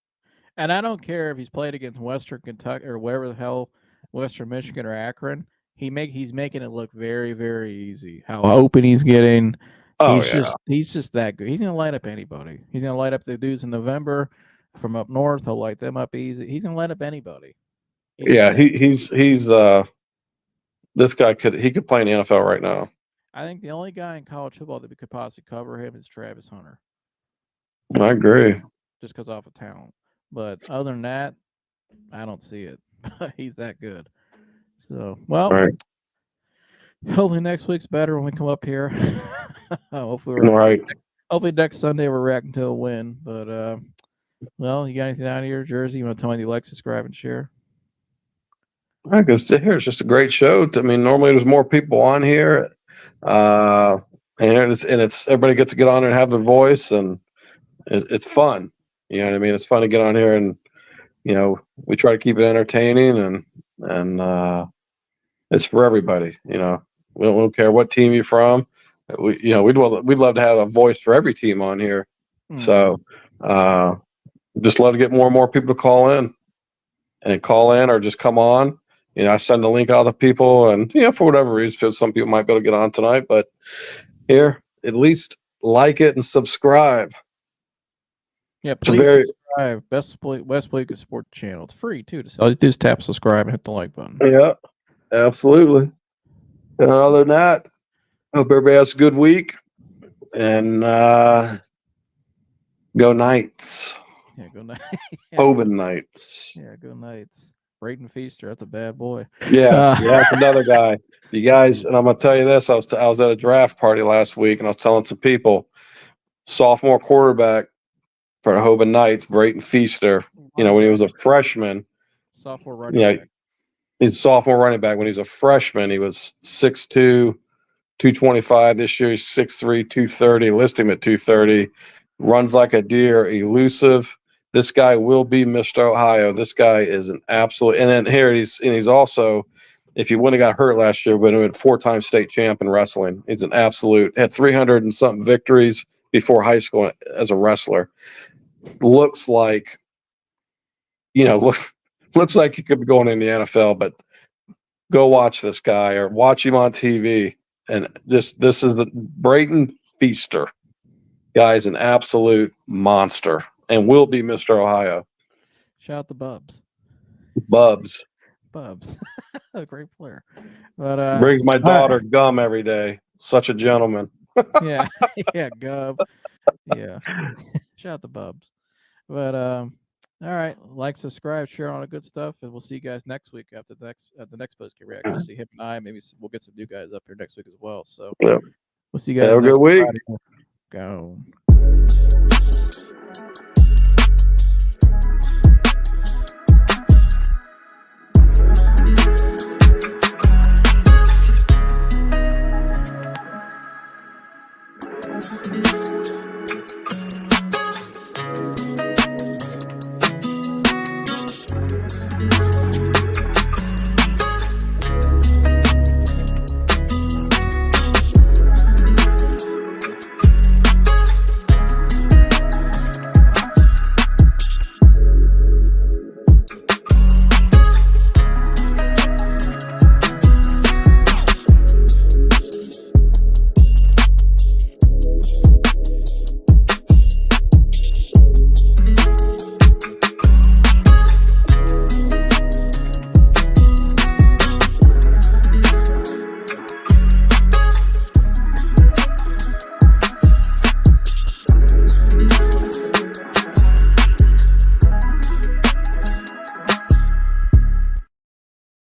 And I don't care if he's played against Western Kentucky or wherever the hell, Western Michigan or Akron. He's making it look very, very easy. How open he's getting. He's just that good. He's gonna light up anybody. He's gonna light up the dudes in November from up north. He'll light them up easy. He's gonna light up anybody. He's this guy could play in the NFL right now. I think the only guy in college football that we could possibly cover him is Travis Hunter. I agree. Just because off of talent. But other than that, I don't see it. He's that good. So, well, right. Hopefully next week's better when we come up here. Hopefully next Sunday we're reacting to a win. But, well, you got anything out of your jersey? You want to tell me you like, subscribe, and share? I guess it's just a great show. I mean, normally there's more people on here. And it's everybody gets to get on and have their voice, and it's fun. You know what I mean? It's fun to get on here, and we try to keep it entertaining, and it's for everybody. We don't care what team you're from. We'd love to have a voice for every team on here. So just love to get more and more people to call in or just come on. I send a link out to people, and for whatever reason, some people might be able to get on tonight, but here, at least like it and subscribe. Yeah, please subscribe. West Bleak Sports Channel. It's free too. So all you do is tap subscribe and hit the like button. Yeah, absolutely. And other than that, hope everybody has a good week, and go Knights. Yeah, go Knights. Hoban Knights. Yeah, go Knights. Braden Feaster, that's a bad boy. Yeah, that's another guy. You guys, and I'm gonna tell you this: I was at a draft party last week, and I was telling some people, sophomore quarterback for the Hoban Knights, Braden Feaster. When he was a freshman, sophomore running back. He's a sophomore running back. When he was a freshman, he was 6'2", 225. This year, he's 6'3", 230. List him at 230. Runs like a deer, elusive. This guy will be Mr. Ohio. This guy is an absolute. And then here he's also, if he wouldn't have got hurt last year, would have been 4-time state champ in wrestling. He's an absolute. Had 300 and something victories before high school as a wrestler. Looks like, looks like he could be going in the NFL. But go watch this guy or watch him on TV. And this is the Braden Feaster. Guy's an absolute monster. And will be Mr. Ohio. Shout out to Bubs. A great player. But brings my daughter gum every day. Such a gentleman. Yeah, Gub. Yeah. Shout out to Bubs. But All right, like, subscribe, share all the good stuff, and we'll see you guys next week after the next post game reaction. See him and I. Maybe we'll get some new guys up here next week as well. So Yeah. we'll see you guys Have a next good week. Friday. Go.